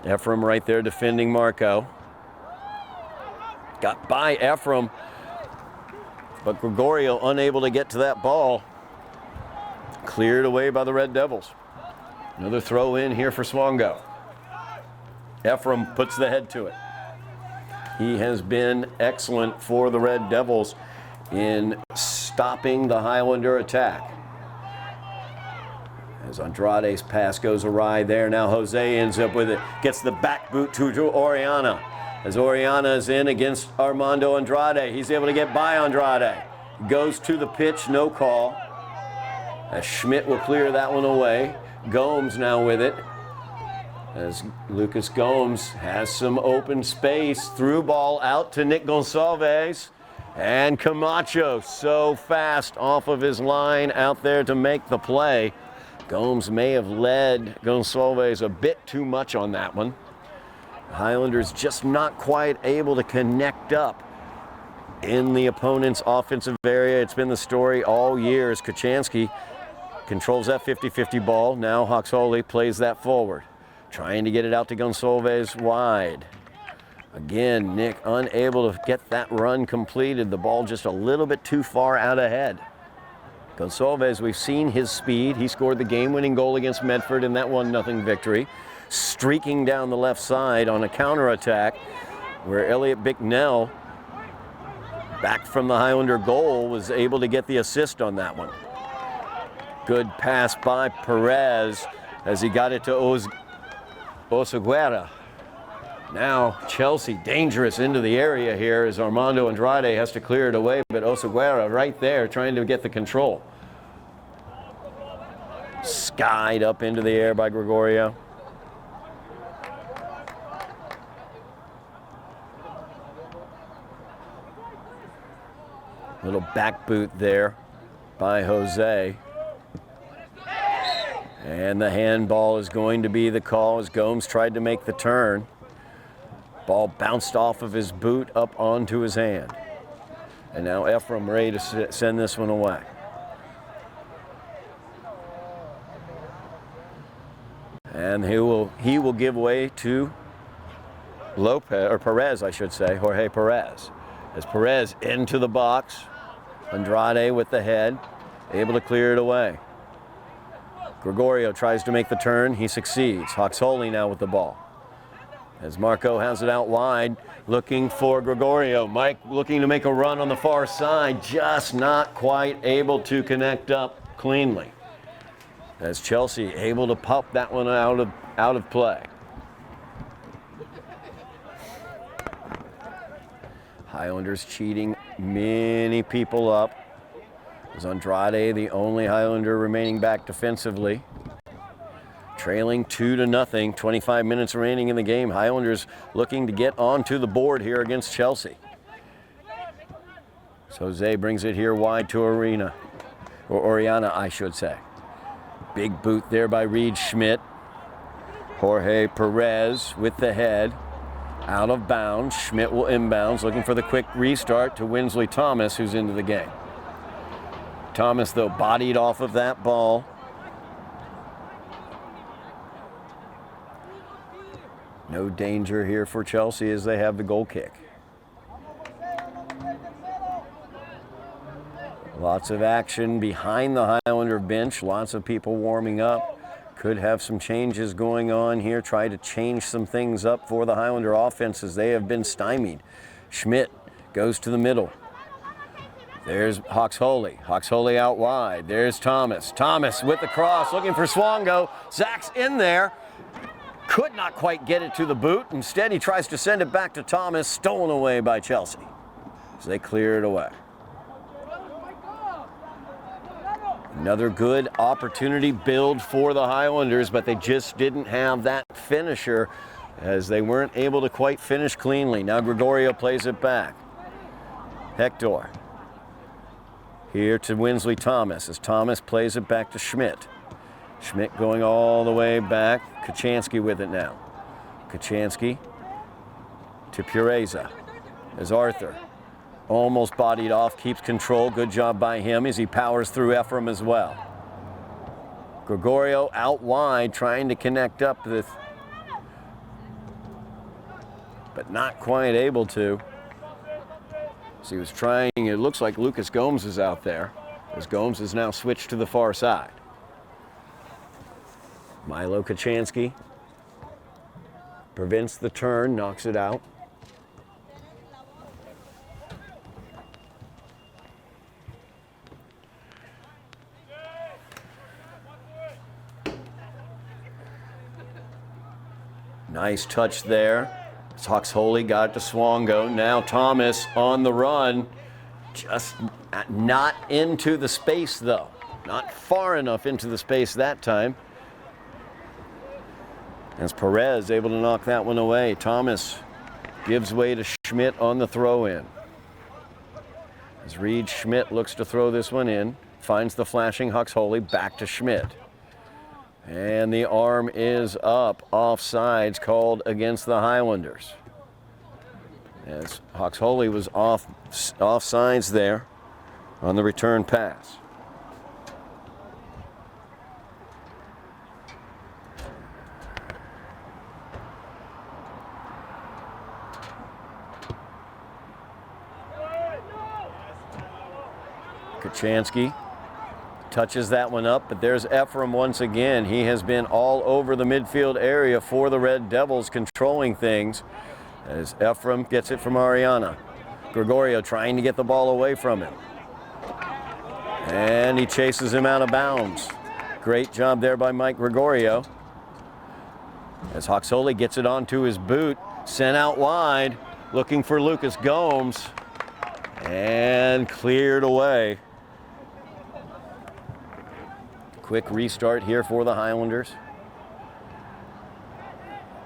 Ephraim right there defending Marco. Got by Ephraim, but Gregorio unable to get to that ball. Cleared away by the Red Devils. Another throw in here for Swango. Ephraim puts the head to it. He has been excellent for the Red Devils in stopping the Highlander attack. As Andrade's pass goes awry there, now Jose ends up with it. Gets the back boot to Oriana. As Oriana is in against Armando Andrade. He's able to get by Andrade. Goes to the pitch, no call. As Schmidt will clear that one away. Gomes now with it. As Lucas Gomes has some open space. Through ball out to Nick Gonçalves. And Camacho so fast off of his line out there to make the play. Gomes may have led Gonçalves a bit too much on that one. Highlanders just not quite able to connect up in the opponent's offensive area. It's been the story all year as Kochanski controls that 50-50 ball. Now Hoxholey plays that forward. Trying to get it out to Gonçalves wide. Again, Nick unable to get that run completed. The ball just a little bit too far out ahead. Gonçalves, we've seen his speed. He scored the game-winning goal against Medford in that 1-0 victory. Streaking down the left side on a counterattack where Elliot Bicknell, back from the Highlander goal, was able to get the assist on that one. Good pass by Perez as he got it to Oseguera. Now Chelsea dangerous into the area here as Armando Andrade has to clear it away, but Oseguera right there trying to get the control. Skied up into the air by Gregorio. Little back boot there by Jose. And the handball is going to be the call as Gomes tried to make the turn. Ball bounced off of his boot up onto his hand. And now Ephraim ready to send this one away. And he will give way to Lopez, or Perez, I should say, Jorge Perez. As Perez into the box, Andrade with the head, able to clear it away. Gregorio tries to make the turn, he succeeds. Hoxholey now with the ball. As Marco has it out wide, looking for Gregorio. Mike looking to make a run on the far side, just not quite able to connect up cleanly. As Chelsea able to pop that one out of play. Highlanders cheating many people up. Is Andrade the only Highlander remaining back defensively? Trailing 2-0, 25 minutes remaining in the game. Highlanders looking to get onto the board here against Chelsea. So Jose brings it here wide to Oriana, I should say. Big boot there by Reed Schmidt. Jorge Perez with the head. Out of bounds. Schmidt will inbounds, looking for the quick restart to Winsley Thomas, who's into the game. Thomas, though, bodied off of that ball. No danger here for Chelsea as they have the goal kick. Lots of action behind the Highlander bench. Lots of people warming up. Could have some changes going on here. Try to change some things up for the Highlander offense as they have been stymied. Schmidt goes to the middle. There's Hawks-Holy. Hawks-Holy out wide. There's Thomas. Thomas with the cross, looking for Swango. Zach's in there. Could not quite get it to the boot. Instead, he tries to send it back to Thomas. Stolen away by Chelsea as they clear it away. Another good opportunity build for the Highlanders, but they just didn't have that finisher as they weren't able to quite finish cleanly. Now Gregorio plays it back. Hector. Here to Winsley Thomas as Thomas plays it back to Schmidt. Schmidt going all the way back. Kachansky with it now. Kachansky to Pureza as Arthur. Almost bodied off, keeps control. Good job by him as he powers through Ephraim as well. Gregorio out wide trying to connect up with, but not quite able to. So he was trying, it looks like Lucas Gomes is out there as Gomes has now switched to the far side. Milo Kachansky prevents the turn, knocks it out. Nice touch there. Hawks-Holy got it to Swango. Now Thomas on the run. Just not into the space though. Not far enough into the space that time. As Perez able to knock that one away. Thomas gives way to Schmidt on the throw in. As Reed Schmidt looks to throw this one in. Finds the flashing Hawks-Holy back to Schmidt. And the arm is up. Offsides called against the Highlanders. As Hawks-Holy was offsides there on the return pass. Kachansky touches that one up, but there's Ephraim once again. He has been all over the midfield area for the Red Devils, controlling things as Ephraim gets it from Ariana. Gregorio trying to get the ball away from him. And he chases him out of bounds. Great job there by Mike Gregorio. As Hawks-Holy gets it onto his boot, sent out wide, looking for Lucas Gomes, and cleared away. Quick restart here for the Highlanders.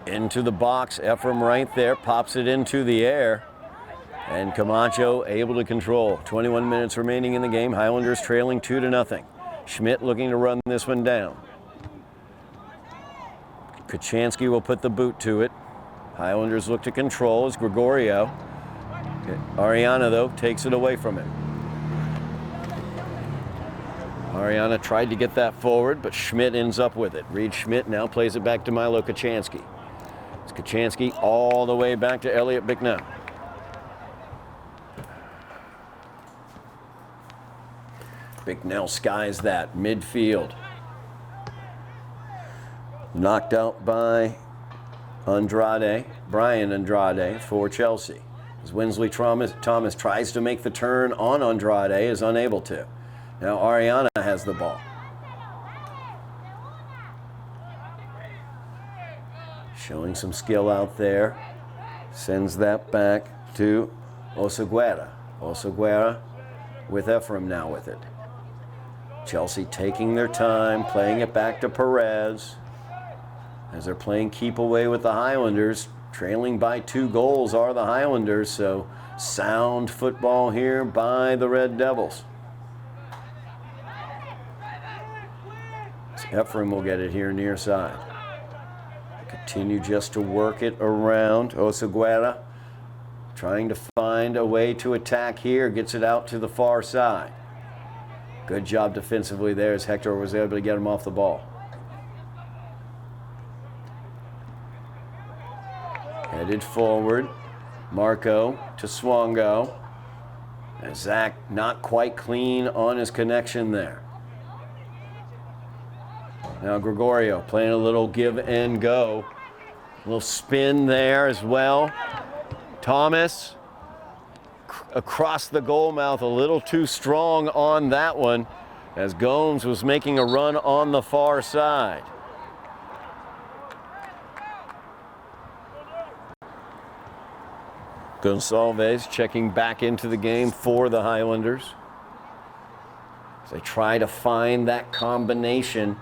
Into the box, Ephraim right there, pops it into the air. And Camacho able to control. 21 minutes remaining in the game. Highlanders trailing 2-0. Schmidt looking to run this one down. Kachansky will put the boot to it. Highlanders look to control as Gregorio. Ariana, though, takes it away from him. Ariana tried to get that forward, but Schmidt ends up with it. Reed Schmidt now plays it back to Milo Kachansky. It's Kachansky all the way back to Elliot Bicknell. Bicknell skies that midfield. Knocked out by Brian Andrade for Chelsea. As Winsley Thomas tries to make the turn on Andrade, is unable to. Now Ariana has the ball. Showing some skill out there. Sends that back to Oseguera. Oseguera with Ephraim now with it. Chelsea taking their time, playing it back to Perez. As they're playing keep away with the Highlanders, Trailing by 2 goals are the Highlanders, so sound football here by the Red Devils. Ephraim will get it here near side. Continue just to work it around. Osaguera trying to find a way to attack here. Gets it out to the far side. Good job defensively there as Hector was able to get him off the ball. Headed forward. Marco to Swongo. And Zach not quite clean on his connection there. Now Gregorio playing a little give and go. A little spin there as well. Thomas across the goal mouth, a little too strong on that one as Gomes was making a run on the far side. Gonçalves checking back into the game for the Highlanders. As they try to find that combination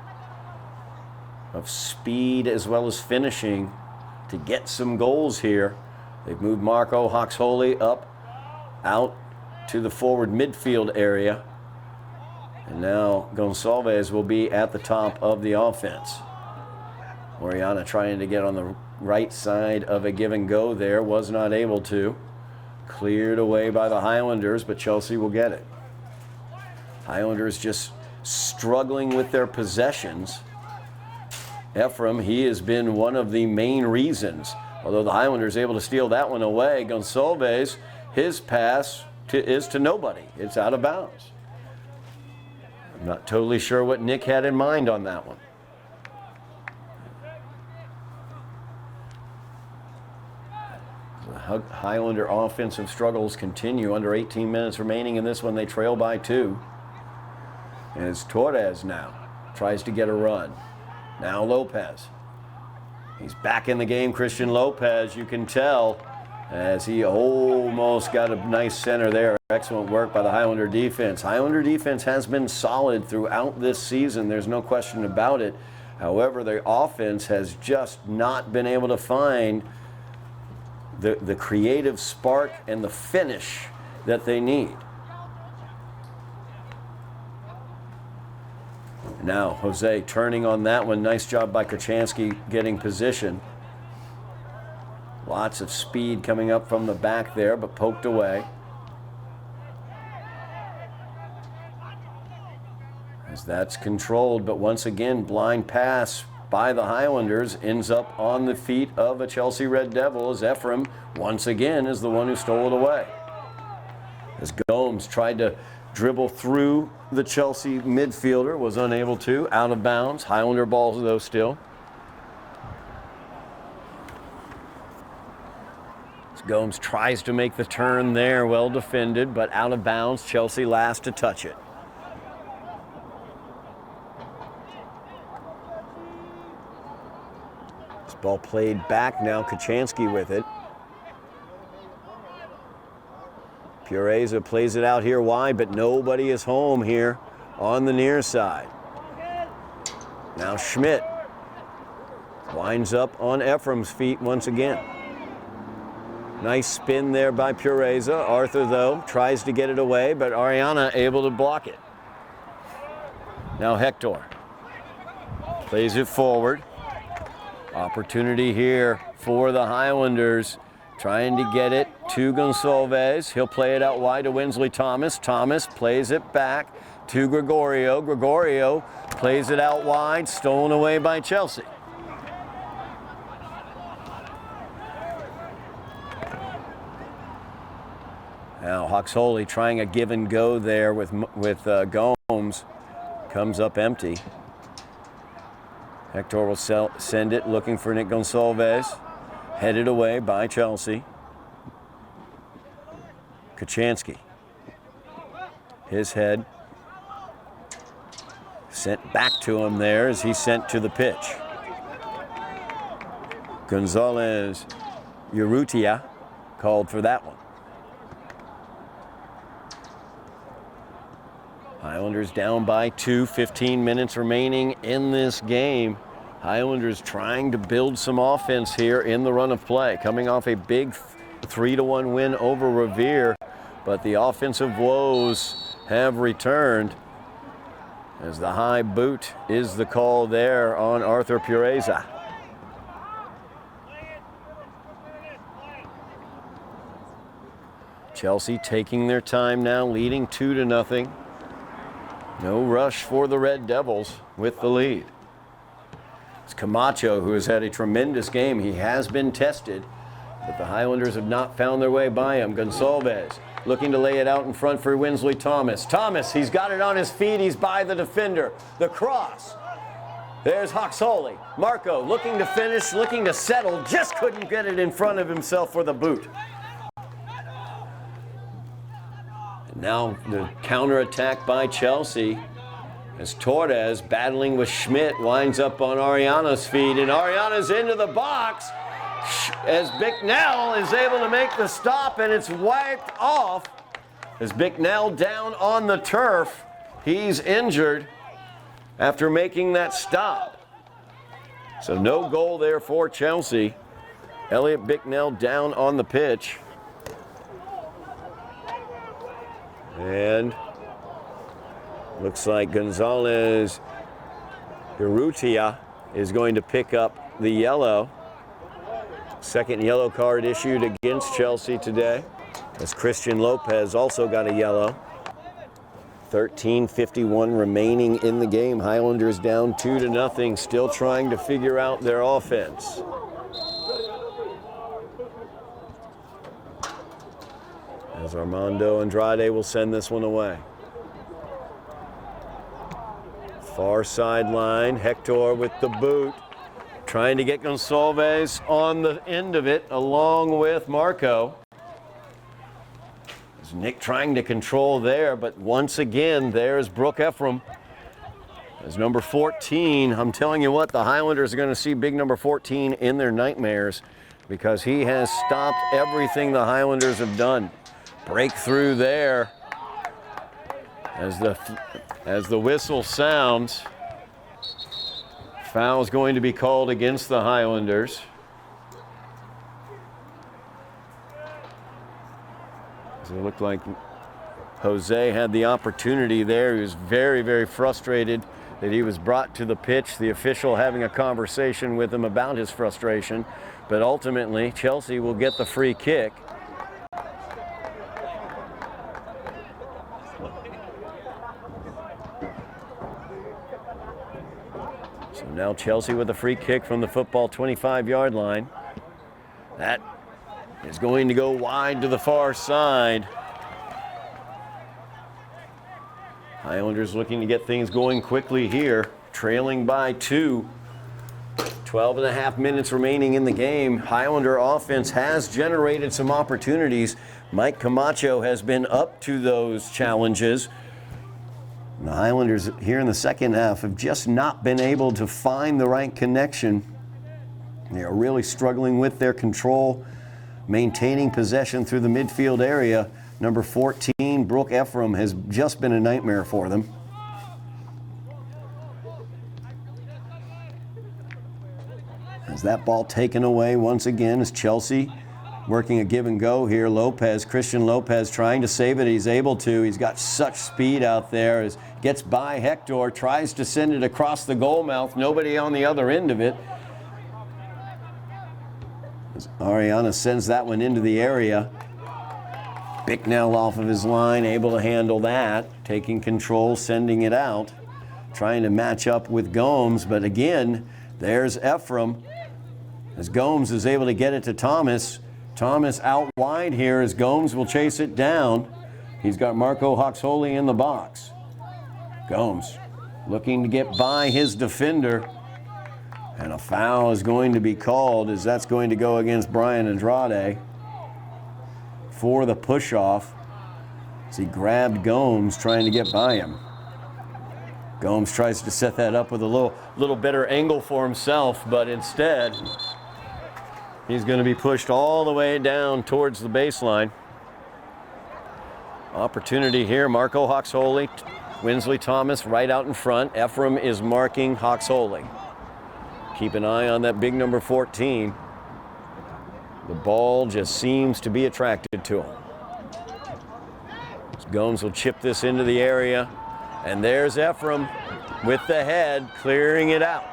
of speed as well as finishing to get some goals here. They've moved Marco Hoxholey up out to the forward midfield area. And now Gonçalves will be at the top of the offense. Oriana trying to get on the right side of a give and go there, was not able to. Cleared away by the Highlanders, but Chelsea will get it. Highlanders just struggling with their possessions. Ephraim, he has been one of the main reasons. Although the Highlanders able to steal that one away, Gonçalves, his pass is to nobody. It's out of bounds. I'm not totally sure what Nick had in mind on that one. The Highlander offensive struggles continue. Under 18 minutes remaining in this one, they trail by 2. And it's Torres now. Tries to get a run. Now Lopez. He's back in the game, Christian Lopez, you can tell, as he almost got a nice center there. Excellent work by the Highlander defense. Highlander defense has been solid throughout this season. There's no question about it. However, the offense has just not been able to find the creative spark and the finish that they need. Now, Jose turning on that one. Nice job by Kachansky getting position. Lots of speed coming up from the back there, but poked away. As that's controlled, but once again, blind pass by the Highlanders ends up on the feet of a Chelsea Red Devil as Ephraim, once again, is the one who stole it away. As Gomes tried to dribble through the Chelsea midfielder, was unable to, out of bounds. Highlander balls though still. As Gomes tries to make the turn there, well defended, but out of bounds. Chelsea last to touch it. This ball played back now, Kachansky with it. Pureza plays it out here wide, but nobody is home here on the near side. Now Schmidt winds up on Ephraim's feet once again. Nice spin there by Pureza. Arthur, though, tries to get it away, but Ariana able to block it. Now Hector plays it forward. Opportunity here for the Highlanders. Trying to get it to Gonçalves. He'll play it out wide to Winsley Thomas. Thomas plays it back to Gregorio. Gregorio plays it out wide, stolen away by Chelsea. Now Hoxholey trying a give and go there with Gomes. Comes up empty. Hector will send it, looking for Nick Gonçalves. Headed away by Chelsea. Kachansky. His head sent back to him there as he's sent to the pitch. Gonzalez Urrutia called for that one. Highlanders down by 2, 15 minutes remaining in this game. Highlanders trying to build some offense here in the run of play, coming off a big 3-1 win over Revere, but the offensive woes have returned as the high boot is the call there on Arthur Pureza. Chelsea taking their time now, leading 2-0. No rush for the Red Devils with the lead. It's Camacho who has had a tremendous game. He has been tested, but the Highlanders have not found their way by him. Gonsalves looking to lay it out in front for Winsley Thomas. Thomas, he's got it on his feet. He's by the defender. The cross. There's Hoxholey. Marco looking to finish, looking to settle. Just couldn't get it in front of himself for the boot. And now the counterattack by Chelsea as Torres, battling with Schmidt, winds up on Ariana's feet, and Ariana's into the box as Bicknell is able to make the stop, and it's wiped off as Bicknell down on the turf. He's injured after making that stop. So no goal there for Chelsea. Elliot Bicknell down on the pitch. And looks like Gonzalez Urrutia is going to pick up the yellow. Second yellow card issued against Chelsea today, as Christian Lopez also got a yellow. 13:51 remaining in the game. Highlanders down 2-0, still trying to figure out their offense. As Armando Andrade will send this one away. Far sideline, Hector with the boot, trying to get Gonsalves on the end of it along with Marco. There's Nick trying to control there, but once again, there's Brooke Ephraim. As number 14, I'm telling you what, the Highlanders are going to see big number 14 in their nightmares because he has stopped everything the Highlanders have done. Breakthrough there as the whistle sounds. Foul is going to be called against the Highlanders. So it looked like Jose had the opportunity there. He was very, very frustrated that he was brought to the pitch, the official having a conversation with him about his frustration. But ultimately, Chelsea will get the free kick. So now Chelsea with a free kick from the football 25-yard line. That is going to go wide to the far side. Highlanders looking to get things going quickly here, trailing by 2. 12.5 minutes remaining in the game. Highlander offense has generated some opportunities. Mike Camacho has been up to those challenges. And the Highlanders here in the second half have just not been able to find the right connection. They are really struggling with their control, maintaining possession through the midfield area. Number 14, Brooke Ephraim, has just been a nightmare for them. As that ball taken away once again is Chelsea working a give and go here. Christian Lopez trying to save it. He's able to. He's got such speed out there. Gets by Hector, tries to send it across the goal mouth. Nobody on the other end of it. As Ariana sends that one into the area. Bicknell off of his line, able to handle that. Taking control, sending it out. Trying to match up with Gomes, but again, there's Ephraim. As Gomes is able to get it to Thomas. Thomas out wide here as Gomes will chase it down. He's got Marco Hoxholey in the box. Gomes looking to get by his defender. And a foul is going to be called as that's going to go against Brian Andrade for the push-off as he grabbed Gomes trying to get by him. Gomes tries to set that up with a little better angle for himself, but instead he's going to be pushed all the way down towards the baseline. Opportunity here, Marco Hoxholey, Winsley Thomas right out in front. Ephraim is marking Hoxholey. keep an eye on that big number 14. The ball just seems to be attracted to him. Gomes will chip this into the area, and there's Ephraim with the head, clearing it out.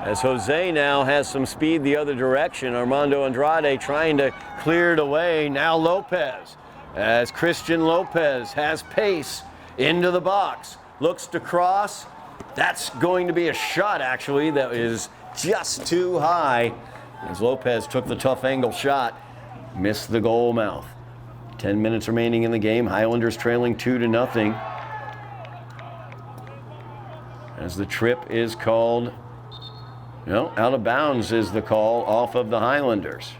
As Jose now has some speed the other direction, Armando Andrade trying to clear it away. Now Lopez, as Christian Lopez has pace into the box, looks to cross. That's going to be a shot, actually, that is just too high, as Lopez took the tough angle shot, missed the goal mouth. 10 minutes remaining in the game. Highlanders trailing 2-0. As the trip is called, no, out of bounds is the call off of the Highlanders.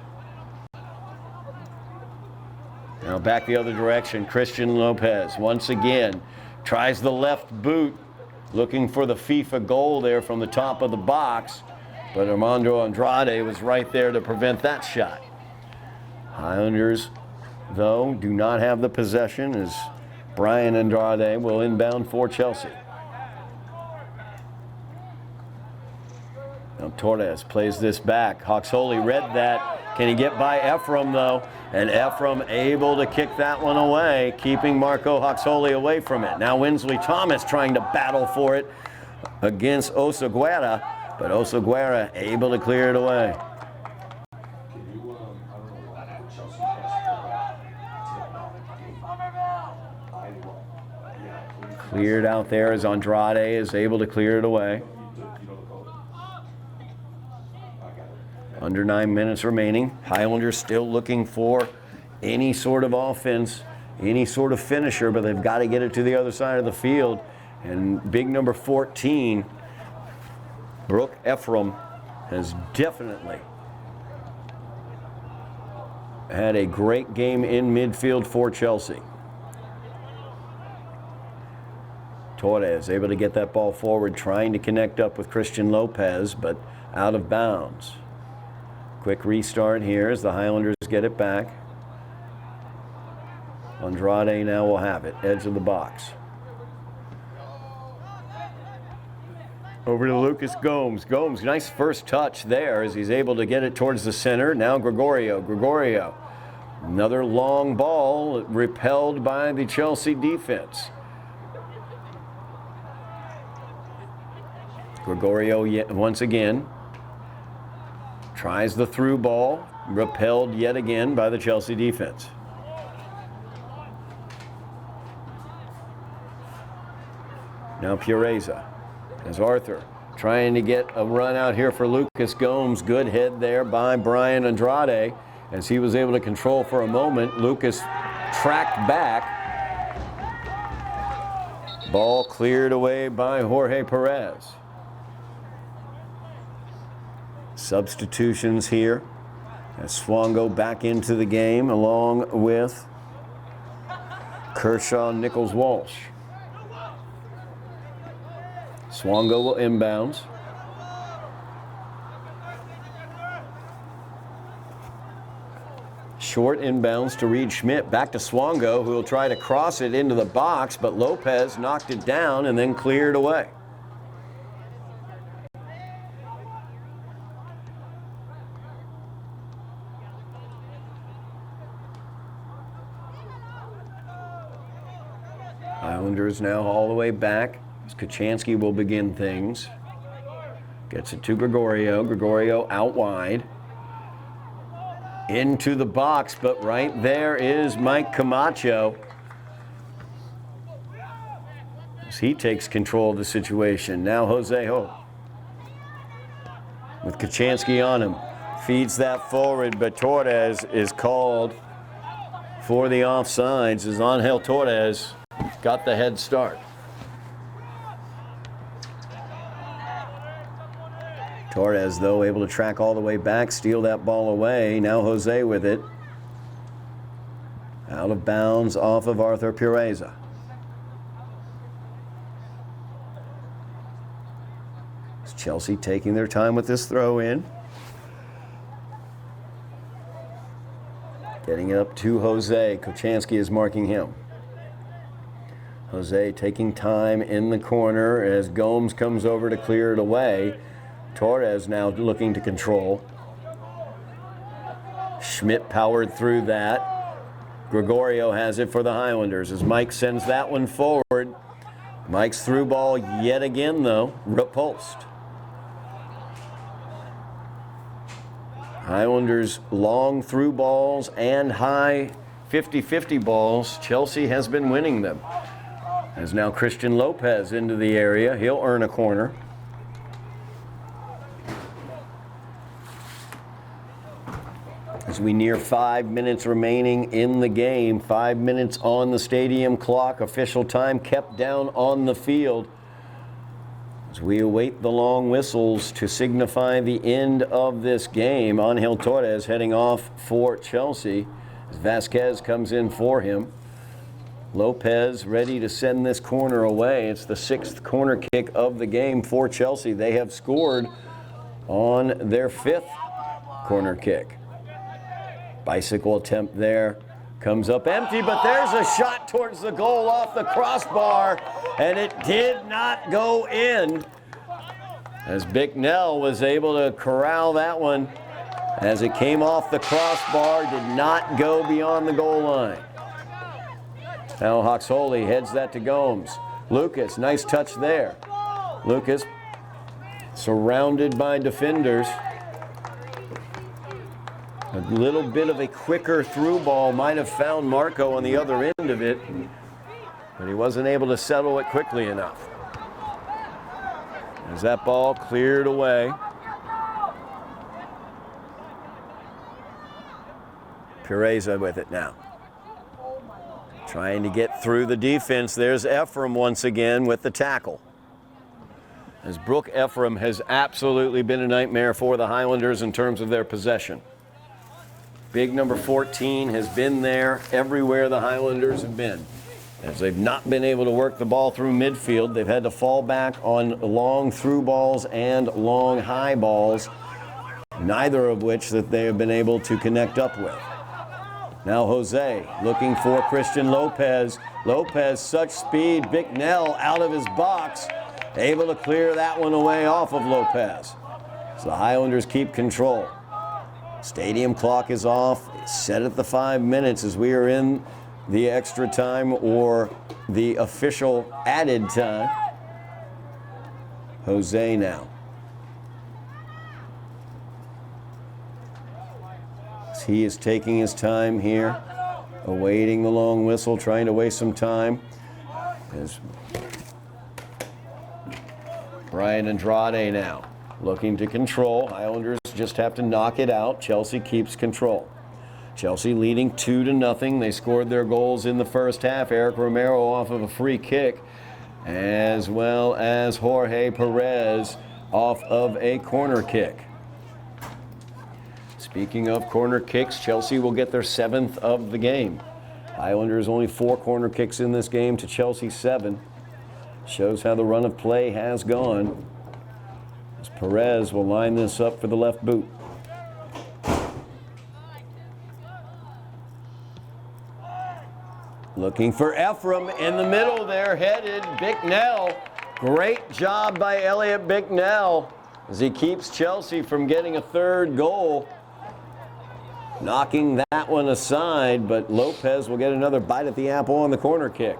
Now back the other direction. Christian Lopez once again tries the left boot, looking for the FIFA goal there from the top of the box, but Armando Andrade was right there to prevent that shot. Highlanders, though, do not have the possession, as Brian Andrade will inbound for Chelsea. Now Torres plays this back. Hoxholey read that. Can he get by Ephraim, though? And Ephraim able to kick that one away, keeping Marco Hoxholey away from it. Now Winsley Thomas trying to battle for it against Osaguera, but Osaguera able to clear it away. Cleared out there as Andrade is able to clear it away. Under 9 minutes remaining. Highlanders still looking for any sort of offense, any sort of finisher, but they've got to get it to the other side of the field. And big number 14, Brooke Ephraim, has definitely had a great game in midfield for Chelsea. Torres able to get that ball forward, trying to connect up with Christian Lopez, but out of bounds. Quick restart here as the Highlanders get it back. Andrade now will have it, edge of the box. Over to Lucas Gomes. Gomes, nice first touch there as he's able to get it towards the center. Now Gregorio. Gregorio, another long ball repelled by the Chelsea defense. Gregorio once again tries the through ball, repelled yet again by the Chelsea defense. Now Pureza, as Arthur trying to get a run out here for Lucas Gomes. Good head there by Brian Andrade as he was able to control for a moment. Lucas tracked back. Ball cleared away by Jorge Perez. Substitutions here as Swango back into the game along with Kershaw, Nichols, Walsh. Swango will inbounds. Short inbounds to Reed Schmidt. Back to Swango, who will try to cross it into the box, but Lopez knocked it down and then cleared away. Islanders now all the way back. Kachansky will begin things. Gets it to Gregorio. Gregorio out wide. Into the box, but right there is Mike Camacho. As he takes control of the situation. Now Jose Ho. With Kachansky on him. Feeds that forward, but Torres is called for the offsides as Angel Torres got the head start. Torres, though, able to track all the way back, steal that ball away. Now Jose with it. Out of bounds off of Arthur Pureza. It's Chelsea taking their time with this throw in. Getting it up to Jose. Kochansky is marking him. Jose taking time in the corner as Gomes comes over to clear it away. Torres now looking to control. Schmidt powered through that. Gregorio has it for the Highlanders as Mike sends that one forward. Mike's through ball yet again, though, repulsed. Highlanders long through balls and high 50-50 balls. Chelsea has been winning them. As now Christian Lopez into the area. He'll earn a corner. As we near 5 minutes remaining in the game, 5 minutes on the stadium clock, official time kept down on the field. As we await the long whistles to signify the end of this game, Angel Torres heading off for Chelsea as Vasquez comes in for him. Lopez ready to send this corner away. It's the 6th corner kick of the game for Chelsea. They have scored on their 5th corner kick. Bicycle attempt there, comes up empty, but there's a shot towards the goal off the crossbar, and it did not go in. As Bicknell was able to corral that one as it came off the crossbar, did not go beyond the goal line. Now Hoxholey heads that to Gomes. Lucas, nice touch there. Lucas surrounded by defenders. A little bit of a quicker through ball might have found Marco on the other end of it, but he wasn't able to settle it quickly enough. As that ball cleared away. Pureza with it now. Trying to get through the defense. There's Ephraim once again with the tackle. As Brooke Ephraim has absolutely been a nightmare for the Highlanders in terms of their possession. Big number 14 has been there everywhere the Highlanders have been. As they've not been able to work the ball through midfield, they've had to fall back on long through balls and long high balls, neither of which that they have been able to connect up with. Now Jose looking for Christian Lopez. Lopez, such speed. Bicknell out of his box, able to clear that one away off of Lopez. So the Highlanders keep control. Stadium clock is off. It's set at the 5 minutes as we are in the extra time or the official added time. Jose now. He is taking his time here, awaiting the long whistle, trying to waste some time. As Brian Andrade now looking to control. Highlanders just have to knock it out. Chelsea keeps control. Chelsea leading 2-0. They scored their goals in the first half. Eric Romero off of a free kick, as well as Jorge Perez off of a corner kick. Speaking of corner kicks, Chelsea will get their 7th of the game. Highlanders only 4 corner kicks in this game to Chelsea 7. Shows how the run of play has gone. As Perez will line this up for the left boot. Looking for Ephraim in the middle there, headed Bicknell. Great job by Elliot Bicknell as he keeps Chelsea from getting a 3rd goal. Knocking that one aside, but Lopez will get another bite at the apple on the corner kick.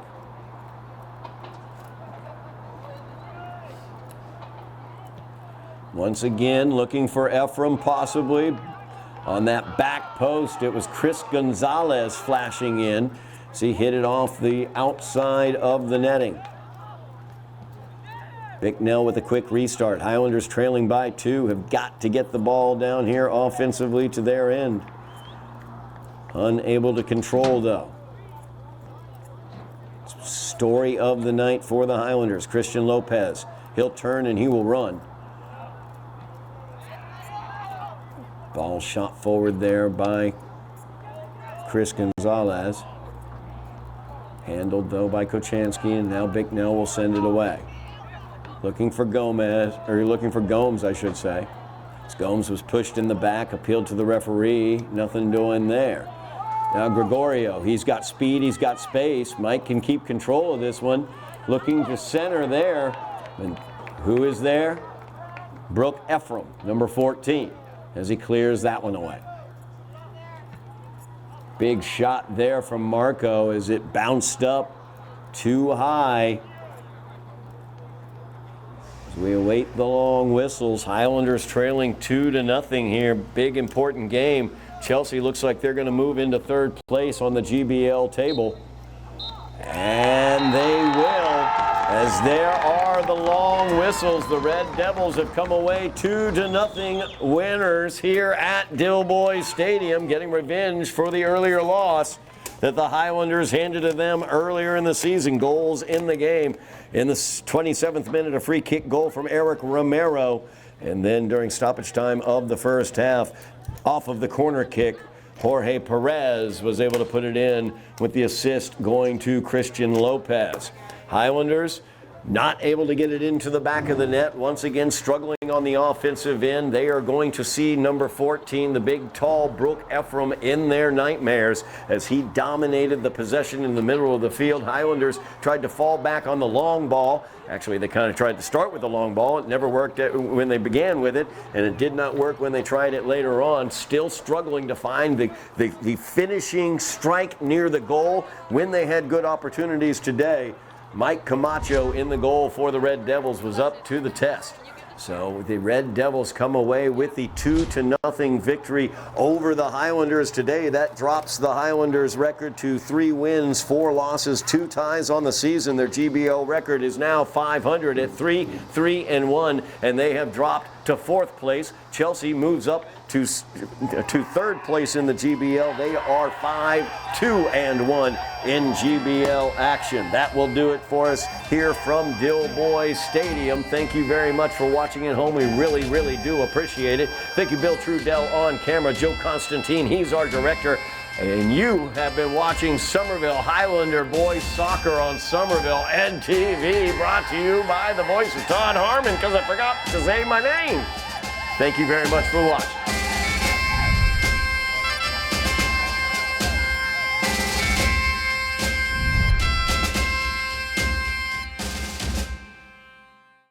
Once again, looking for Ephraim possibly. On that back post, it was Chris Gonzalez flashing in as he hit it off the outside of the netting. Bicknell with a quick restart. Highlanders trailing by 2 have got to get the ball down here offensively to their end. Unable to control, though. Story of the night for the Highlanders. Christian Lopez. He'll turn and he will run. Ball shot forward there by Chris Gonzalez. Handled, though, by Kochanski, and now Bicknell will send it away. Looking for Gomes, I should say. As Gomes was pushed in the back, appealed to the referee. Nothing doing there. Now Gregorio, he's got speed, he's got space. Mike can keep control of this one. Looking to center there. And who is there? Brooke Ephraim, number 14, as he clears that one away. Big shot there from Marco as it bounced up too high. As we await the long whistles, Highlanders trailing 2-0 here. Big important game. Chelsea looks like they're going to move into third place on the GBL table. And they will, as there are the long whistles. The Red Devils have come away 2-0 winners here at Dilboy Stadium, getting revenge for the earlier loss that the Highlanders handed to them earlier in the season. Goals in the game. In the 27th minute, a free kick goal from Eric Romero. And then during stoppage time of the first half, off of the corner kick, Jorge Perez was able to put it in with the assist going to Christian Lopez. Highlanders not able to get it into the back of the net. Once again, struggling on the offensive end. They are going to see number 14, the big, tall Brooke Ephraim, in their nightmares as he dominated the possession in the middle of the field. Highlanders tried to fall back on the long ball. Actually, they kind of tried to start with the long ball. It never worked when they began with it, and it did not work when they tried it later on. Still struggling to find the finishing strike near the goal when they had good opportunities today. Mike Camacho in the goal for the Red Devils was up to the test. So the Red Devils come away with the 2-0 victory over the Highlanders today. That drops the Highlanders' record to 3 wins, 4 losses, 2 ties on the season. Their GBL record is now 500 at 3-1, and they have dropped to 4th place. Chelsea moves up to 3rd place in the GBL. They are 5-2-1 in GBL action. That will do it for us here from Dilboy Stadium. Thank you very much for watching at home. We really, really do appreciate it. Thank you, Bill Trudell on camera, Joe Constantine, he's our director. And you have been watching Somerville Highlander Boys Soccer on Somerville NTV, brought to you by the voice of Todd Harmon, because I forgot to say my name. Thank you very much for watching.